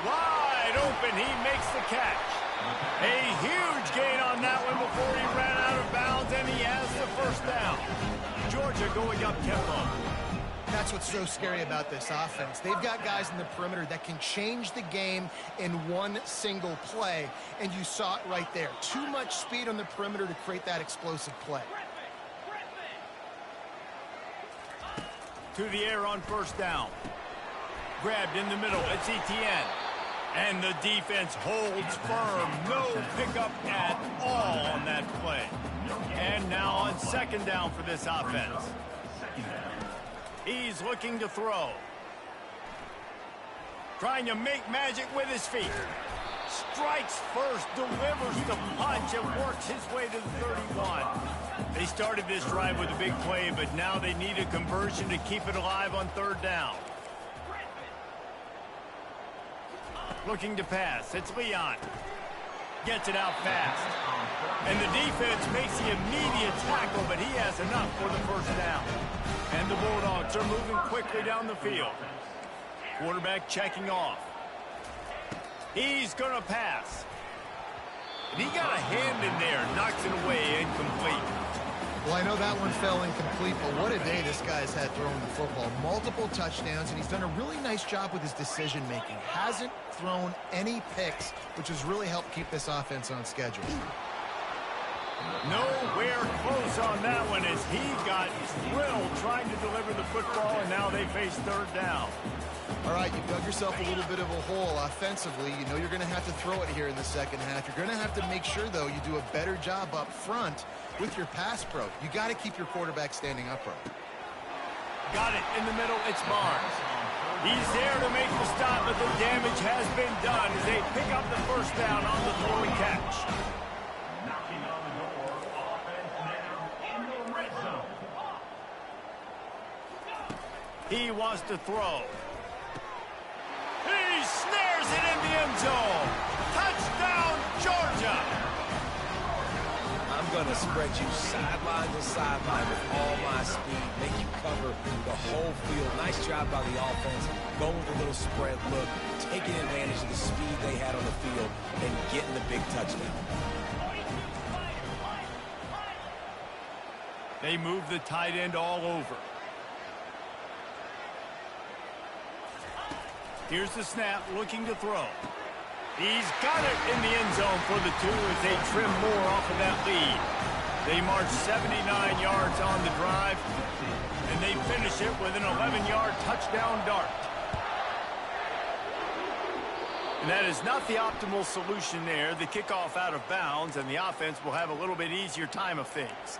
Wide open, he makes the catch. A huge gain on that one before he ran out of bounds, and he has first down. Georgia going up tempo. That's what's so scary about this offense. They've got guys in the perimeter that can change the game in one single play, and you saw it right there. Too much speed on the perimeter to create that explosive play. To the air on first down. Grabbed in the middle. It's Etienne. And the defense holds firm. No pickup at all on that play. And now on second down for this offense. He's looking to throw. Trying to make magic with his feet. Strikes first, delivers the punch, and works his way to the 31. They started this drive with a big play, but now they need a conversion to keep it alive on third down. Looking to pass. It's Leon. Gets it out fast. And the defense makes the immediate tackle, but he has enough for the first down. And the Bulldogs are moving quickly down the field. Quarterback checking off. He's going to pass. And he got a hand in there. Knocks it away, incomplete. Well, I know that one fell incomplete, but what a day this guy's had throwing the football. Multiple touchdowns, and he's done a really nice job with his decision-making. Hasn't thrown any picks, which has really helped keep this offense on schedule. Nowhere close on that one as he got thrilled trying to deliver the football, and now they face third down. All right, you've dug yourself a little bit of a hole offensively. You know you're going to have to throw it here in the second half. You're going to have to make sure, though, you do a better job up front with your pass pro. You got to keep your quarterback standing upright. Got it in the middle. It's Barnes. He's there to make the stop, but the damage has been done as they pick up the first down on the throw and catch. Knocking on the door. Offense now in the red zone. He wants to throw. He snares it in the end zone. Touchdown, Georgia. I'm going to spread you sideline to sideline with all my speed, make you cover the whole field. Nice job by the offense, going with a little spread look, taking advantage of the speed they had on the field, and getting the big touchdown. They move the tight end all over. Here's the snap, looking to throw. He's got it in the end zone for the 2 as they trim more off of that lead. They march 79 yards on the drive, and they finish it with an 11-yard touchdown dart. And that is not the optimal solution there. The kickoff out of bounds, and the offense will have a little bit easier time of things.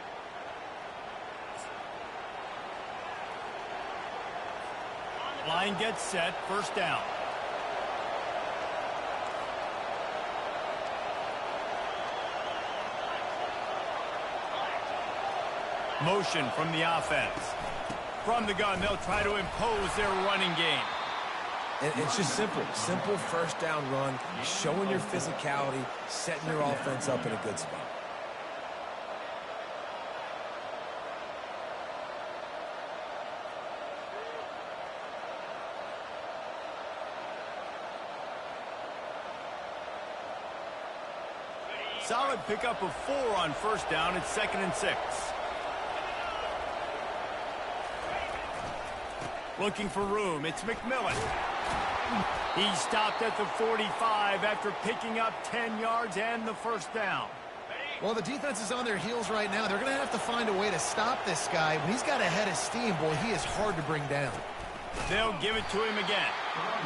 Line gets set, first down. Motion from the offense. From the gun, they'll try to impose their running game. And it's just simple. Simple first down run, showing your physicality, setting your offense up in a good spot. Solid pickup of 4 on first down. It's 2nd and 6. Looking for room. It's McMillan. He stopped at the 45 after picking up 10 yards and the first down. Well, the defense is on their heels right now. They're going to have to find a way to stop this guy. When he's got a head of steam, boy, he is hard to bring down. They'll give it to him again.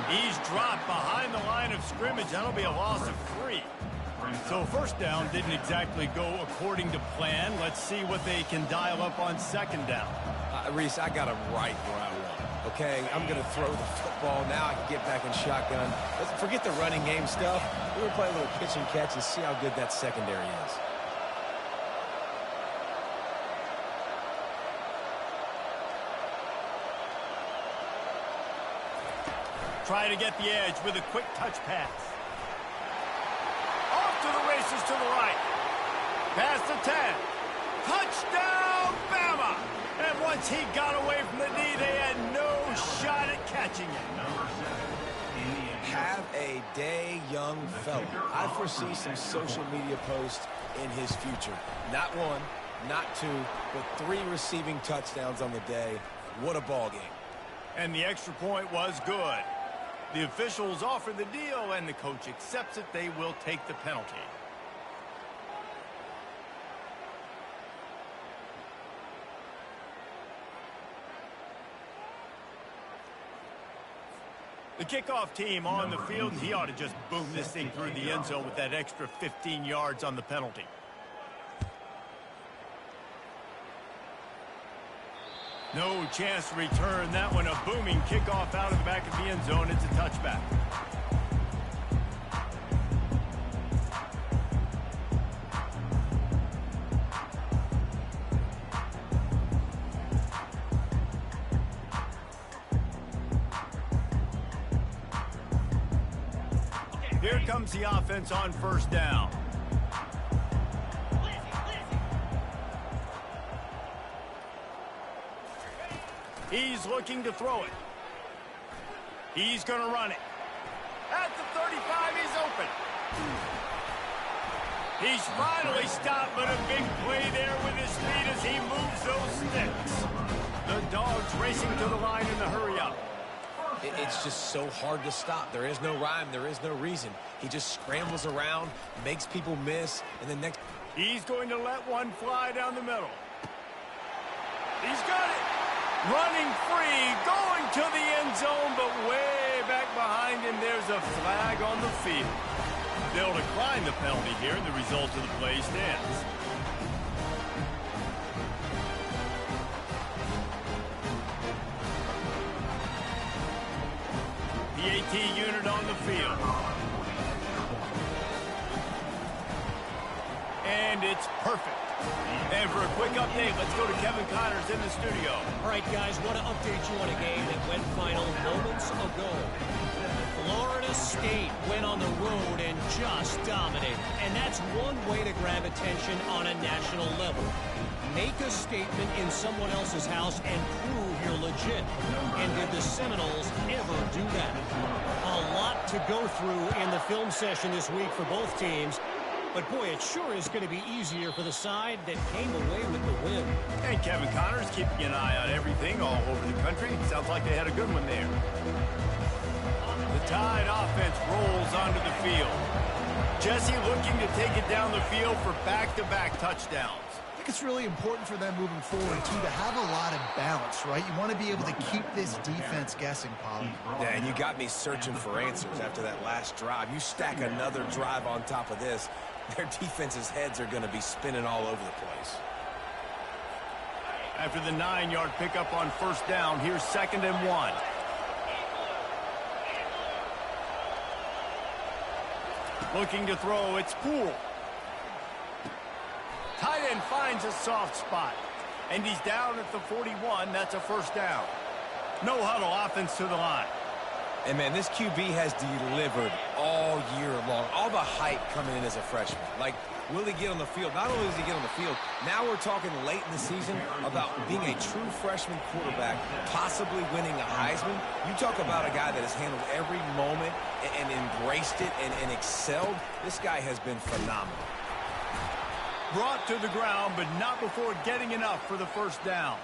He's dropped behind the line of scrimmage. That'll be a loss of 3. So first down didn't exactly go according to plan. Let's see what they can dial up on second down. Reese, I got him right where I want. Okay, I'm going to throw the football. Now I can get back in shotgun. Let's forget the running game stuff. We're going to play a little pitch and catch and see how good that secondary is. Try to get the edge with a quick touch pass. Off to the races to the right. Past the 10. Touchdown, Bama! And once he got away from the knee, they had no shot at catching it. Have a day, young fella. I foresee some social media posts in his future. Not one, Not 2, but 3 receiving touchdowns on the day. What a ball game. And the extra point was good. The officials offer the deal, and the coach accepts it. They will take the penalty. The kickoff team on the field, he ought to just boom this thing through the end zone with that extra 15 yards on the penalty. No chance to return that one. A booming kickoff out of the back of the end zone. It's a touchback. Here comes the offense on first down. He's looking to throw it. He's going to run it. At the 35, he's open. He's finally stopped, but a big play there with his feet as he moves those sticks. The Dogs racing to the line in the hurry-up. It's just so hard to stop. There is no rhyme. There is no reason. He just scrambles around, makes people miss, and then next... He's going to let one fly down the middle. He's got it. Running free, going to the end zone, but way back behind him, there's a flag on the field. They'll decline the penalty here, and the result of the play stands. The AT unit on the field. And it's perfect. And for a quick update, let's go to Kevin Connors in the studio. All right, guys, want to update you on a game that went final moments ago. Florida State went on the road and just dominated. And that's one way to grab attention on a national level. Make a statement in someone else's house and prove you're legit. And did the Seminoles ever do that? A lot to go through in the film session this week for both teams. But, boy, it sure is going to be easier for the side that came away with the win. And Kevin Connors keeping an eye on everything all over the country. Sounds like they had a good one there. The Tide offense rolls onto the field. Jesse looking to take it down the field for back-to-back touchdowns. I think it's really important for them moving forward, too, to have a lot of balance, right? You want to be able to keep this defense guessing, Polly. Yeah, and you got me searching for answers after that last drive. You stack another drive on top of this, their defense's heads are going to be spinning all over the place. After the 9-yard pickup on first down, here's 2nd and 1. Looking to throw, it's Poole. Tight end finds a soft spot. And he's down at the 41. That's a first down. No huddle offense to the line. And, man, this QB has delivered all year long. All the hype coming in as a freshman. Like, will he get on the field? Not only does he get on the field, now we're talking late in the season about being a true freshman quarterback, possibly winning a Heisman. You talk about a guy that has handled every moment and embraced it and excelled. This guy has been phenomenal. Brought to the ground, but not before getting enough for the first down.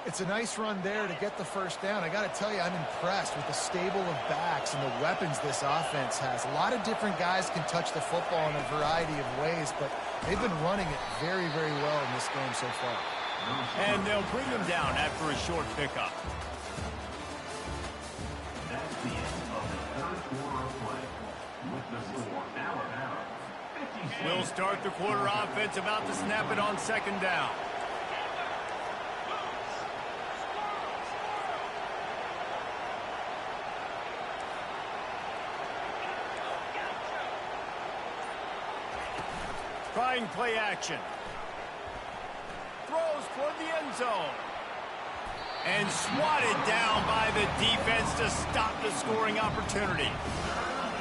It's a nice run there to get the first down. I got to tell you, I'm impressed with the stable of backs and the weapons this offense has. A lot of different guys can touch the football in a variety of ways, but they've been running it very, very well in this game so far. And they'll bring him down after a short pickup. That's the end of the third quarter of play. With the score, Alabama 56. We'll start the quarter offense, about to snap it on 2nd down. Trying play action. Throws toward the end zone. And swatted down by the defense to stop the scoring opportunity.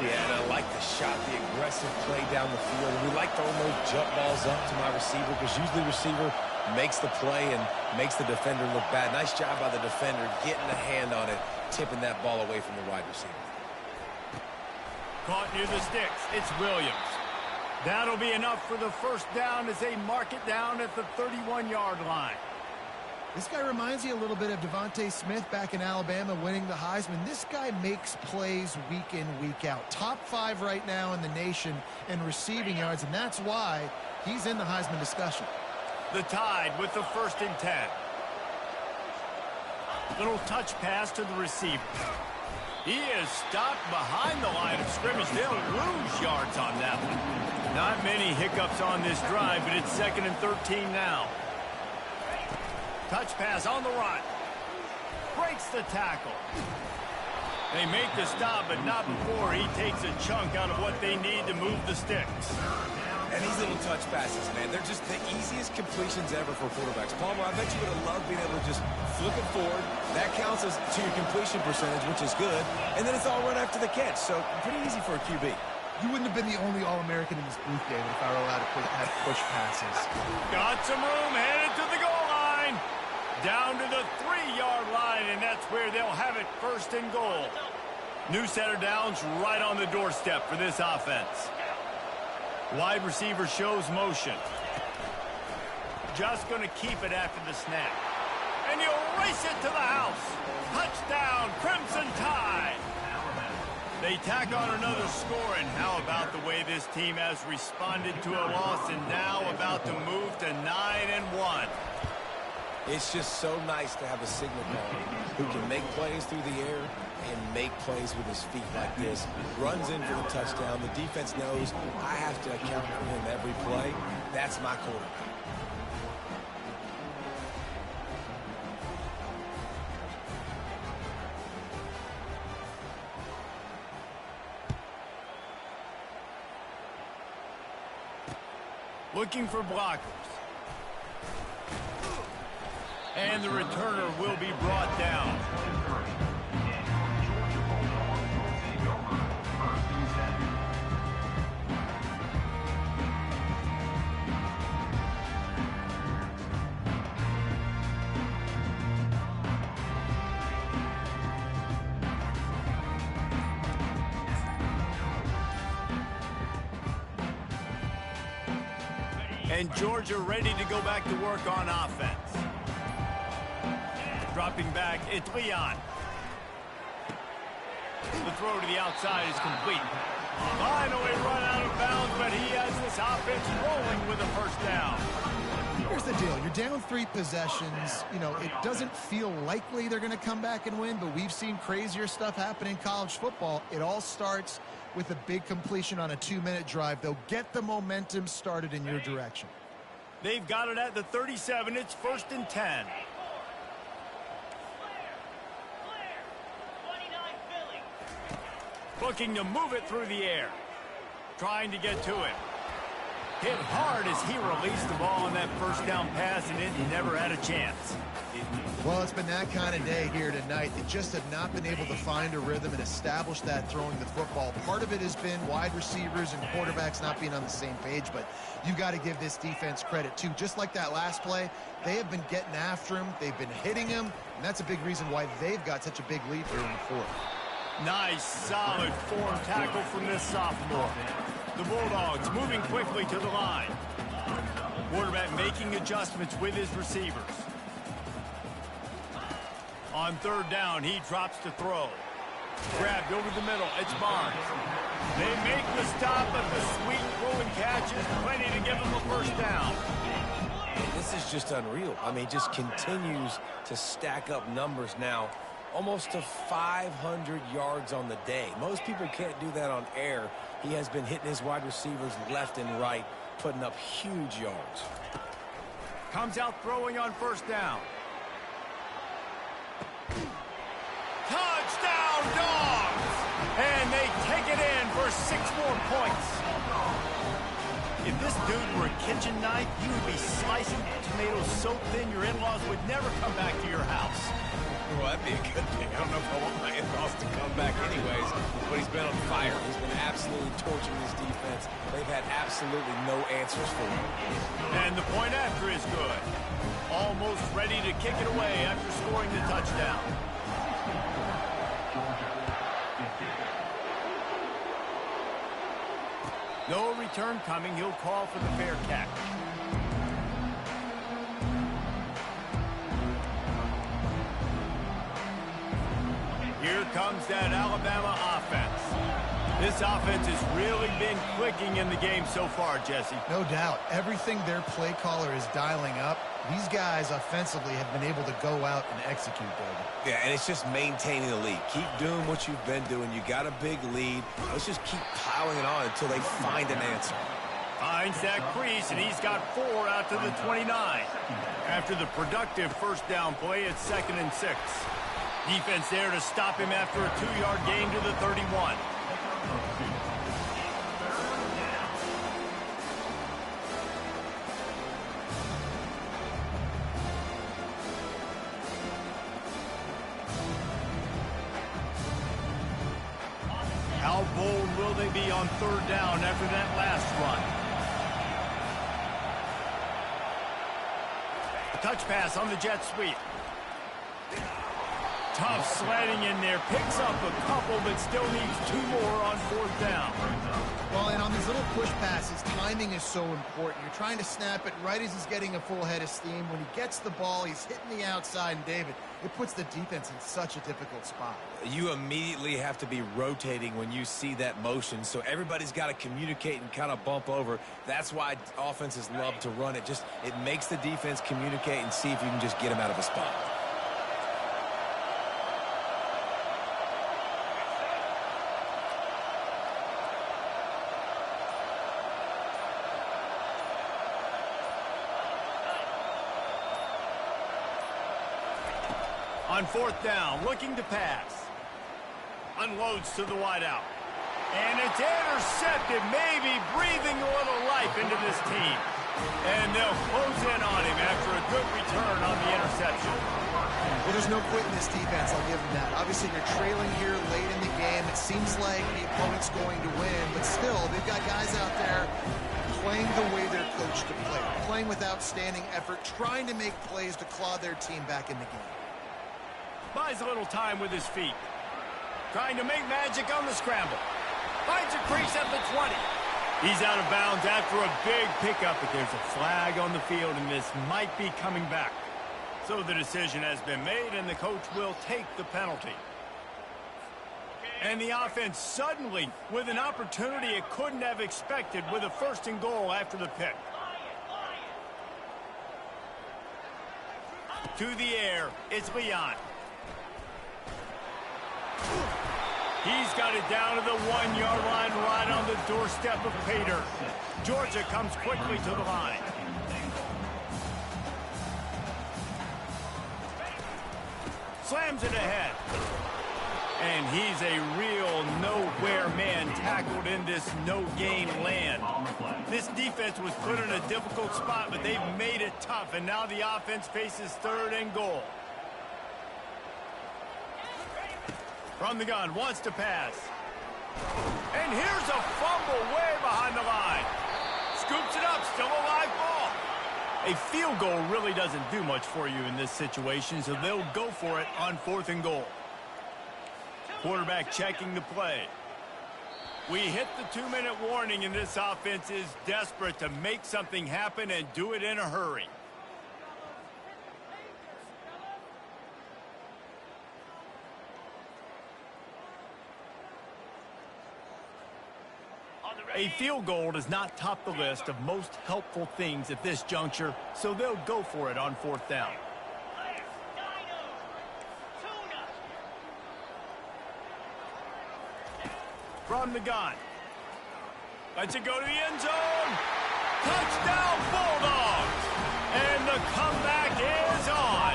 Yeah, and I like the shot, the aggressive play down the field. We like throwing those jump balls up to my receiver because usually the receiver makes the play and makes the defender look bad. Nice job by the defender getting a hand on it, tipping that ball away from the wide receiver. Caught near the sticks. It's Williams. That'll be enough for the first down as they mark it down at the 31-yard line. This guy reminds you a little bit of Devontae Smith back in Alabama winning the Heisman. This guy makes plays week in, week out. Top 5 right now in the nation in receiving yards, and that's why he's in the Heisman discussion. The Tide with the 1st and 10. Little touch pass to the receiver. He is stopped behind the line of scrimmage. They'll lose yards on that one. Not many hiccups on this drive, but it's 2nd and 13 now. Touch pass on the run. Breaks the tackle. They make the stop, but not before he takes a chunk out of what they need to move the sticks. And these little touch passes, man, they're just the easiest completions ever for quarterbacks. Palmer, I bet you would have loved being able to just flip it forward. That counts as to your completion percentage, which is good. And then it's all run after the catch, so pretty easy for a QB. You wouldn't have been the only All-American in this booth game if I were allowed to have push passes. Got some room, headed to the goal line. Down to the 3-yard line, and that's where they'll have it 1st and goal. New set of downs right on the doorstep for this offense. Wide receiver shows motion. Just going to keep it after the snap. And you'll race it to the house. Touchdown, Crimson Tide. They tack on another score, and how about the way this team has responded to a loss and now about to move to 9-1. It's just so nice to have a signal caller who can make plays through the air and make plays with his feet like this. Runs in for the touchdown. The defense knows I have to account for him every play. That's my quarterback. Looking for blockers. And the returner will be brought down. And Georgia ready to go back to work on offense. Dropping back, it's Leon. The throw to the outside is complete. Finally run out of bounds, but he has this offense rolling with a 1st down. Here's the deal. You're down 3 possessions. You know, it doesn't feel likely they're going to come back and win, but we've seen crazier stuff happen in college football. It all starts with a big completion on a 2-minute drive. They'll get the momentum started in your direction. They've got it at the 37. It's 1st and 10. Looking to move it through the air. Trying to get to it. Hit hard as he released the ball on that 1st down pass, and it never had a chance. Well, it's been that kind of day here tonight. They just have not been able to find a rhythm and establish that throwing the football. Part of it has been wide receivers and quarterbacks not being on the same page, but you've got to give this defense credit, too. Just like that last play, they have been getting after him. They've been hitting him, and that's a big reason why they've got such a big lead here in the 4th. Nice, solid form tackle from this sophomore. The Bulldogs moving quickly to the line. Quarterback making adjustments with his receivers. On 3rd down, he drops to throw. Grabbed over the middle. It's Barnes. They make the stop, but the sweet rolling catch is plenty to give them a 1st down. This is just unreal. I mean, just continues to stack up numbers now. Almost to 500 yards on the day. Most people can't do that on air. He has been hitting his wide receivers left and right, putting up huge yards. Comes out throwing on 1st down. Touchdown, Dogs! And they take it in for 6 more points. If this dude were a kitchen knife, you would be slicing tomatoes so thin your in-laws would never come back to your house. Well, that'd be a good thing. I don't know if I want my in-laws to come back anyways, but he's been on fire. He's been absolutely torching this defense. They've had absolutely no answers for him. And the point after is good. Almost ready to kick it away after scoring the touchdown. No return coming. He'll call for the fair catch. Here comes that Alabama offense. This offense has really been clicking in the game so far, Jesse. No doubt. Everything their play caller is dialing up, these guys offensively have been able to go out and execute, David. Yeah, and it's just maintaining the lead. Keep doing what you've been doing. You got a big lead. Let's just keep piling it on until they find an answer. Finds that crease, and he's got 4 out to the 29. After the productive first down play, it's 2nd and 6. Defense there to stop him after a 2-yard gain to the 31. How bold will they be on 3rd down after that last run? A touch pass on the jet sweep. Tough sledding in there. Picks up a couple, but still needs 2 more on 4th down. Well, and on these little push passes, timing is so important. You're trying to snap it right as he's getting a full head of steam. When he gets the ball, he's hitting the outside, and David, it puts the defense in such a difficult spot. You immediately have to be rotating when you see that motion, so everybody's got to communicate and kind of bump over. That's why offenses love to run it. It makes the defense communicate and see if you can just get them out of a spot. On 4th down, looking to pass. Unloads to the wideout. And it's intercepted, maybe breathing a little life into this team. And they'll close in on him after a good return on the interception. Well, there's no quitting this defense, I'll give them that. Obviously, you're trailing here late in the game. It seems like the opponent's going to win, but still, they've got guys out there playing the way they're coached to play, playing with outstanding effort, trying to make plays to claw their team back in the game. Buys a little time with his feet. Trying to make magic on the scramble. Finds a crease at the 20. He's out of bounds after a big pickup, but there's a flag on the field, and this might be coming back. So the decision has been made, and the coach will take the penalty. And the offense suddenly with an opportunity it couldn't have expected with a 1st and goal after the pick. To the air, it's Leon. He's got it down to the 1-yard line right on the doorstep of Pater. Georgia comes quickly to the line. Slams it ahead. And he's a real nowhere man tackled in this no-gain land. This defense was put in a difficult spot, but they've made it tough, and now the offense faces 3rd and goal. From the gun, wants to pass. And here's a fumble way behind the line. Scoops it up, still a live ball. A field goal really doesn't do much for you in this situation, so they'll go for it on 4th and goal. Quarterback checking the play. We hit the 2-minute warning, and this offense is desperate to make something happen and do it in a hurry. A field goal does not top the list of most helpful things at this juncture, so they'll go for it on 4th down. From the gun. Lets it go to the end zone. Touchdown, Bulldogs! And the comeback is on.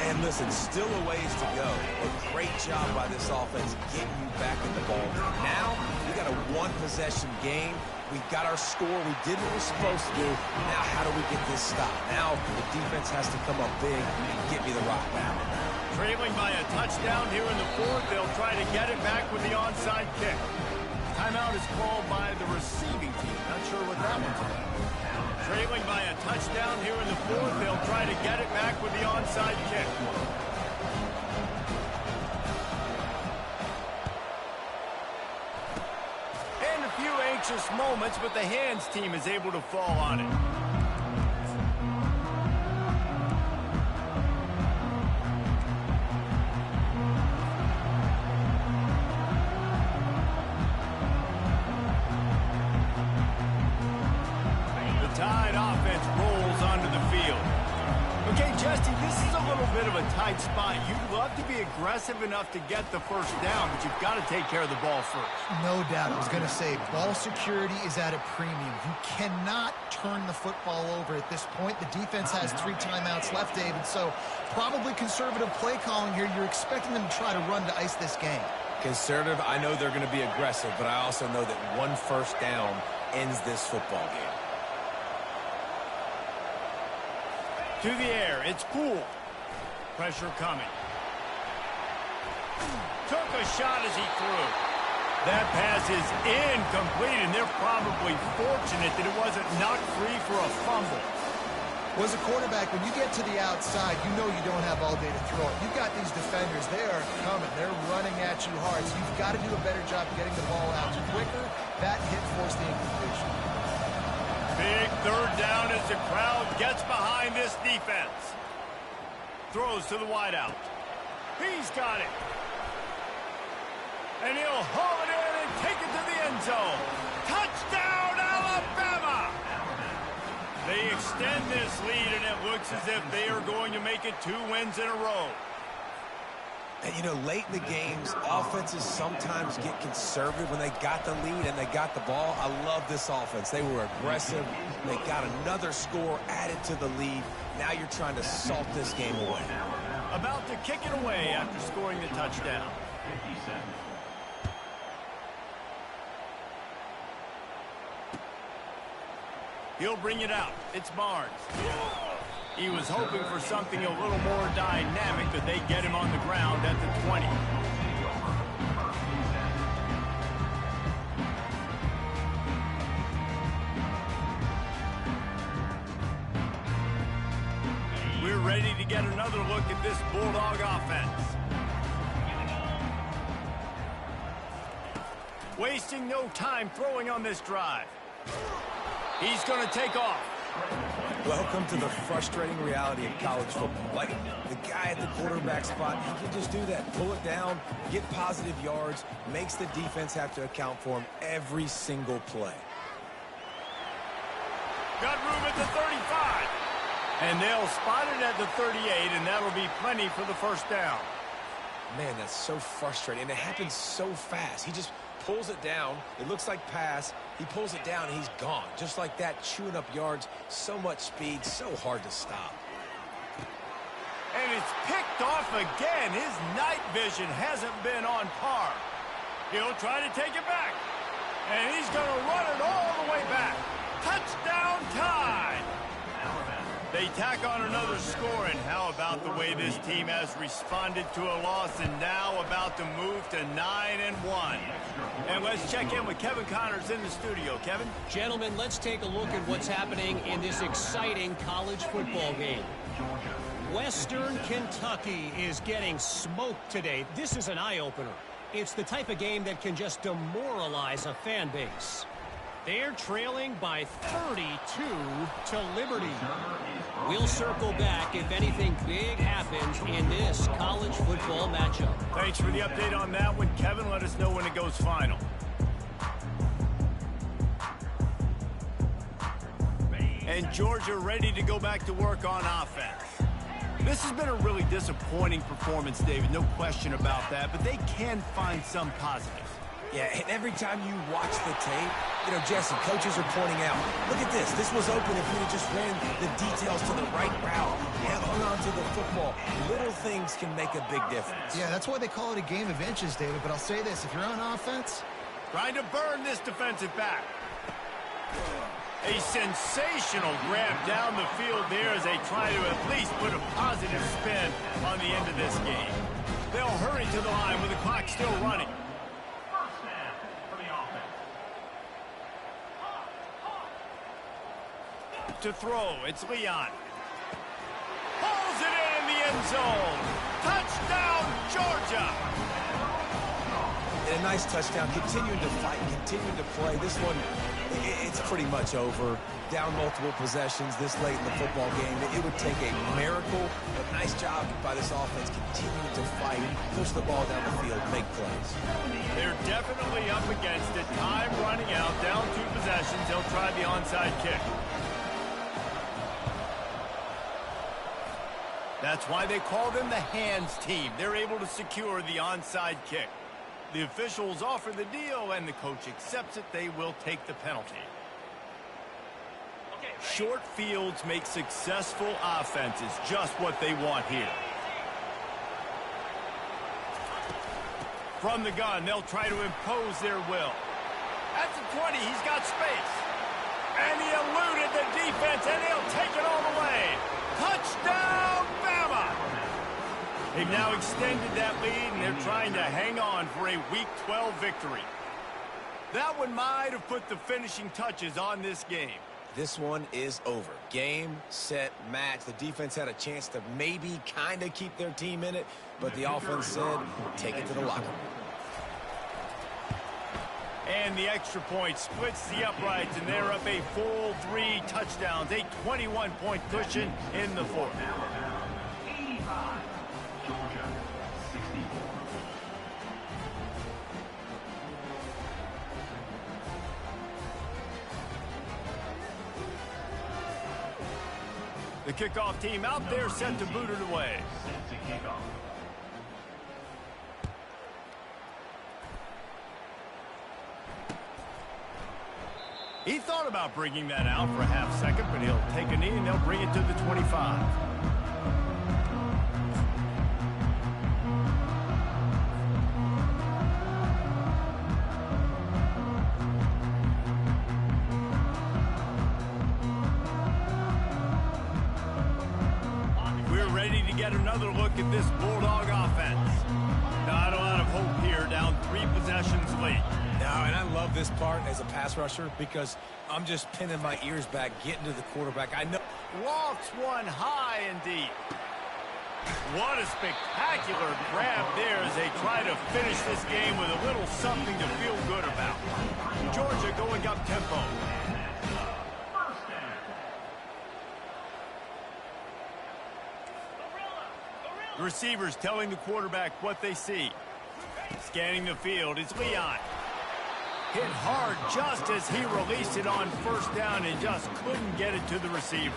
And listen, still a ways to go. A great job by this offense getting you back in the ball. Now, we got a 1-possession game. We got our score. We did what we're supposed to do. Now, how do we get this stopped? Now, the defense has to come up big and get me the rock back. Trailing by a touchdown here in the 4th. They'll try to get it back with the onside kick. Timeout is called by the receiving team. Not sure what that one's about. Trailing by a touchdown here in the 4th. They'll try to get it back with the onside kick. And the precious moments, but the hands team is able to fall on it. Tide offense rolls onto the field. Okay, Justin, this is a little bit of a tight spot. You'd love to be aggressive enough to get the first down, but you've got to take care of the ball first. No doubt. I was going to say, ball security is at a premium. You cannot turn the football over at this point. The defense has 3 timeouts left, David, so probably conservative play calling here. You're expecting them to try to run to ice this game. Conservative, I know they're going to be aggressive, but I also know that 1 first down ends this football game. To the air, it's Poole. Pressure coming. Took a shot as he threw. That pass is incomplete, and they're probably fortunate that it wasn't knocked free for a fumble. Well, as a quarterback, when you get to the outside, you know you don't have all day to throw it. You've got these defenders. They are coming. They're running at you hard, so you've got to do a better job getting the ball out quicker. That hit forced the incompletion. Big third down as the crowd gets behind this defense. Throws to the wideout. He's got it. And he'll haul it in and take it to the end zone. Touchdown, Alabama! They extend this lead, and it looks as if they are going to make it 2 wins in a row. And, you know, late in the games, offenses sometimes get conservative when they got the lead and they got the ball. I love this offense. They were aggressive. They got another score added to the lead. Now you're trying to salt this game away. About to kick it away after scoring the touchdown. He'll bring it out. It's Barnes. He was hoping for something a little more dynamic, but they get him on the ground at the 20. We're ready to get another look at this Bulldog offense. Wasting no time throwing on this drive. He's going to take off. Welcome to the frustrating reality of college football. Like, the guy at the quarterback spot, he can just do that. Pull it down, get positive yards, makes the defense have to account for him every single play. Got room at the 35. And they'll spot it at the 38, and that'll be plenty for the first down. Man, that's so frustrating. And it happens so fast. He just pulls it down. It looks like pass. He pulls it down, and he's gone. Just like that, chewing up yards. So much speed, so hard to stop. And it's picked off again. His night vision hasn't been on par. He'll try to take it back. And he's going to run it all the way back. Touchdown time. They tack on another score, and how about the way this team has responded to a loss and now about to move to 9-1. And let's check in with Kevin Connors in the studio. Kevin? Gentlemen, let's take a look at what's happening in this exciting college football game. Western Kentucky is getting smoked today. This is an eye-opener. It's the type of game that can just demoralize a fan base. They're trailing by 32 to Liberty. We'll circle back if anything big happens in this college football matchup. Thanks for the update on that one, Kevin. Let us know when it goes final. And Georgia ready to go back to work on offense. This has been a really disappointing performance, David. No question about that, but they can find some positives. Yeah, and every time you watch the tape, you know, Jesse, coaches are pointing out, look at this. This was open if we just ran the details to the right route, hung on to the football. Little things can make a big difference. Yeah, that's why they call it a game of inches, David. But I'll say this, if you're on offense... Trying to burn this defensive back. A sensational grab down the field there as they try to at least put a positive spin on the end of this game. They'll hurry to the line with the clock still running. To throw, it's Leon. Pulls it in the end zone. Touchdown, Georgia. And a nice touchdown, continuing to fight, continuing to play. This one, it's pretty much over. Down multiple possessions this late in the football game. It would take a miracle, but nice job by this offense continuing to fight, push the ball down the field, make plays. They're definitely up against it. Time running out, down 2 possessions. They'll try the onside kick. That's why they call them the hands team. They're able to secure the onside kick. The officials offer the deal, and the coach accepts it. They will take the penalty. Short fields make successful offenses just what they want here. From the gun, they'll try to impose their will. At the 20, he's got space. And he eluded the defense, and he'll take it all the way. Touchdown, Bama! They've now extended that lead, and they're trying to hang on for a Week 12 victory. That one might have put the finishing touches on this game. This one is over. Game, set, match. The defense had a chance to maybe kind of keep their team in it, but the offense said, take it to the locker room. And the extra point splits the uprights, and they're up a full 3 touchdowns, a 21-point cushion in the fourth. 85, Georgia, 64. The kickoff team out there set to boot it away. Set to kick off. He thought about bringing that out for a half second, but he'll take a knee and they'll bring it to the 25. We're ready to get another look at this Bulldog offense. Not a lot of hope here, down 3 possessions late. Now, and I love this part as a pass rusher because I'm just pinning my ears back, getting to the quarterback. I know. Walks one high and deep. What a spectacular grab there as they try to finish this game with a little something to feel good about. Georgia going up tempo. The receivers telling the quarterback what they see. Scanning the field, it's Leon. Hit hard just as he released it on first down and just couldn't get it to the receiver.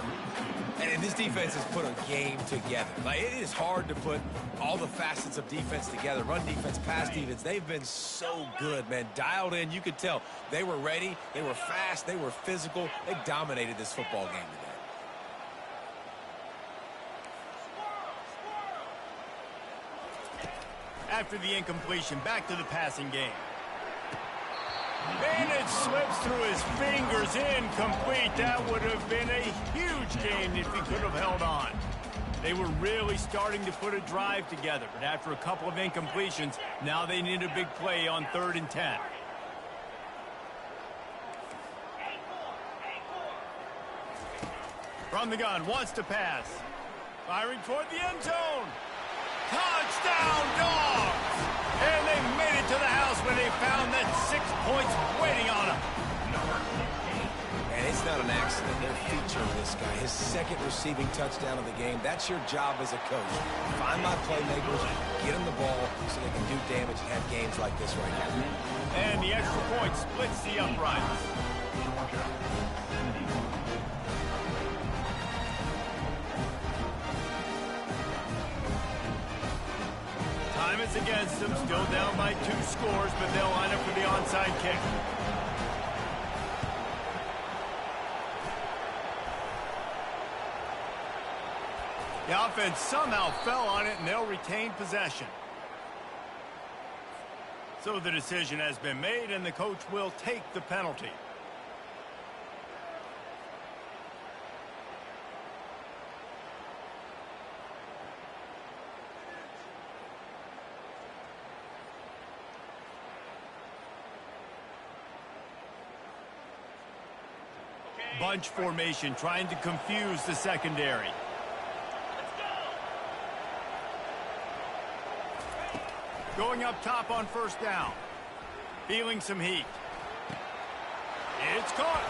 And this defense has put a game together. Like, it is hard to put all the facets of defense together. Run defense, pass defense. They've been so good, man. Dialed in. You could tell they were ready. They were fast. They were physical. They dominated this football game today. After the incompletion, back to the passing game. And it slips through his fingers, incomplete. That would have been a huge gain if he could have held on. They were really starting to put a drive together, but after a couple of incompletions, now they need a big play on 3rd and 10. From the gun, wants to pass. Firing toward the end zone. Touchdown, Dogs! And they made it to the house when they found that 6 points waiting on them. And it's not an accident. They're featuring this guy. His 2nd receiving touchdown of the game. That's your job as a coach. Find my playmakers, get them the ball so they can do damage and have games like this right now. And the extra point splits the uprights. Time is against them, still down by 2 scores, but they'll line up for the onside kick. The offense somehow fell on it, and they'll retain possession. So the decision has been made, and the coach will take the penalty. Bunch formation, trying to confuse the secondary. Going up top on 1st down. Feeling some heat. It's caught.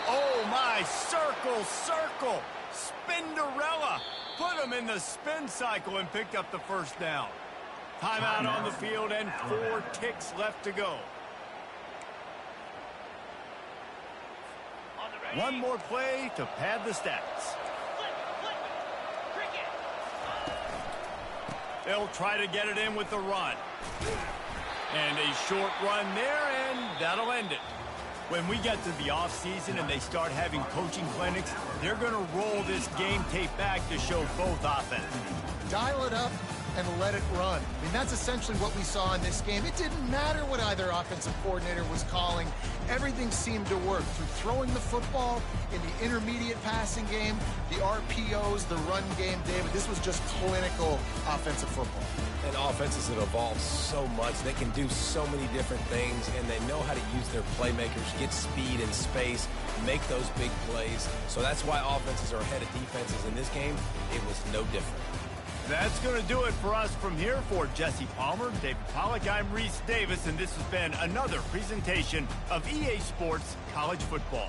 Oh, my. Circle, circle. Spinderella. Put him in the spin cycle and picked up the first down. Timeout on the field and 4 ticks left to go. One more play to pad the stats. They'll try to get it in with the run. And a short run there, and that'll end it. When we get to the offseason and they start having coaching clinics, they're going to roll this game tape back to show both offense. Dial it up and let it run. I mean, that's essentially what we saw in this game. It didn't matter what either offensive coordinator was calling. Everything seemed to work through throwing the football in the intermediate passing game, the RPOs, the run game, David. This was just clinical offensive football. And offenses have evolved so much. They can do so many different things, and they know how to use their playmakers, get speed and space, make those big plays. So that's why offenses are ahead of defenses in this game. It was no different. That's going to do it for us from here. For Jesse Palmer, David Pollack, I'm Reese Davis, and this has been another presentation of EA Sports College Football.